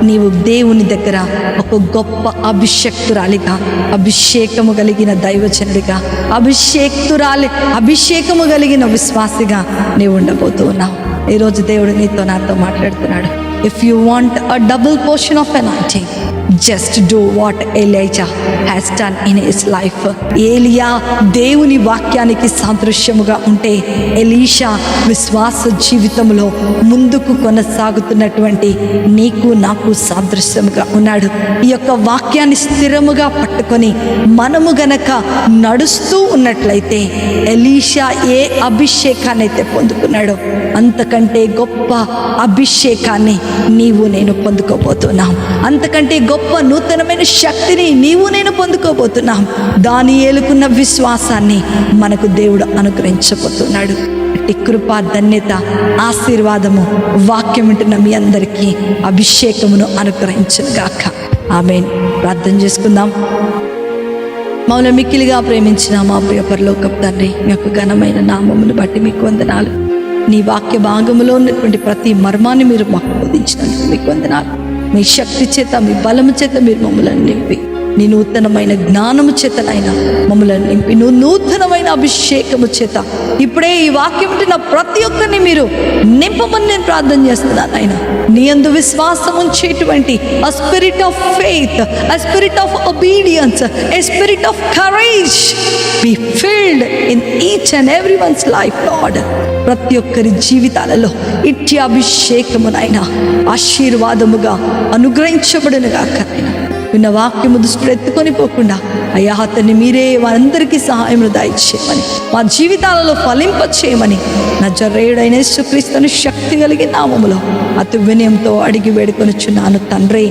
నీవు దేవుని దగ్గర ఒక గొప్ప అభిషేక్తురాలిగా, అభిషేకము కలిగిన దైవజనుడిగా, అభిషేకము కలిగిన విశ్వాసిగా నీవు ఉండబోతూ ఉన్నావు. ఈరోజు దేవుడు నీతో నాతో మాట్లాడుతున్నాడు. If you want a double portion of anointing, just do what Elijah has done in his life. ఏలియా దేవుని వాక్యానికి సాదృశ్యముగా ఉంటే, ఎలీషా విశ్వాస జీవితంలో ముందుకు కొనసాగుతున్నటువంటి నీకు నాకు సాదృశ్యముగా ఉన్నాడు. ఈ యొక్క వాక్యాన్ని స్థిరముగా పట్టుకొని మనము గనక నడుస్తూ ఉన్నట్లయితే, ఎలీషా ఏ అభిషేకాన్ని అయితే పొందుకున్నాడో అంతకంటే గొప్ప అభిషేకాన్ని నీవు నేను పొందుకోబోతున్నాం. అంతకంటే గొప్ప నూతనమైన శక్తిని నీవు నేను పొందుకోబోతున్నాం. దానియేలుకున్న విశ్వాసాన్ని మనకు దేవుడు అనుగ్రహించబోతున్నాడు. ఈ కృప, ధన్యత, ఆశీర్వాదము వాక్యం వింటున్న మీ అందరికీ అభిషేకమును అనుగ్రహించుగాక. ఆమేన్. ప్రార్థన చేసుకుందాం. మమ్మల్ని మిక్కిలిగా ప్రేమించిన మా ప్రియ పరలోకపు తండ్రి, మీ యొక్క ఘనమైన నామమును బట్టి మీకు వందనాలు. నీ వాక్య భాగములో ఉన్నటువంటి ప్రతి మర్మాన్ని మీరు మాకు బోధించినందుకు మీకు వందనాలు. మీ శక్తి చేత, మీ బలము చేత మీరు మమ్మల్ని నింపి, నీ నూతనమైన జ్ఞానము చేతనైనా మమ్మల్ని నింపి, నువ్వు నూతనమైన అభిషేకము చేత ఇప్పుడే ఈ వాక్యం వింటున్న ప్రతి ఒక్కరిని మీరు నింపమని నేను ప్రార్థన చేస్తున్నాను. ఆయన నీ యందు విశ్వాసం ఉంచేటువంటి a spirit of faith, a spirit of obedience, a spirit of courage be filled in each and everyone's life, Lord. ప్రతి ఒక్కరి జీవితాలలో ఇట్టి అభిషేకమునైనా ఆశీర్వాదముగా అనుగ్రహించబడునుగాక. విన్న వాక్యము దృష్టిలో ఎత్తుకొని పోకుండా, అయ్యా అతన్ని మీరే వారందరికీ సహాయమును దయచేయమని, మా జీవితాలలో ఫలింపచేయమని నజరేయుడైన యేసుక్రీస్తుని శక్తి కలిగిన నామములో అతి వినయంతో అడిగి వేడుకొనుచున్నాను తండ్రి.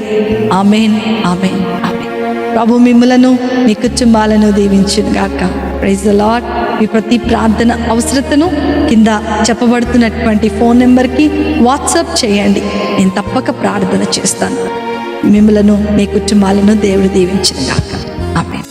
ఆమేన్, ఆమేన్, ఆమేన్. ప్రభు మిమ్ములను మీ కుటుంబాలను దీవించునుగాక. Praise the lord. మీ ప్రతి ప్రార్థన అవసరతను కింద చెప్పబడుతున్నటువంటి ఫోన్ నెంబర్కి వాట్సాప్ చేయండి. నేను తప్పక ప్రార్థన చేస్తాను. మిమ్మలను, మీ కుటుంబాలను దేవుడు దీవించునుగాక. ఆమేన్.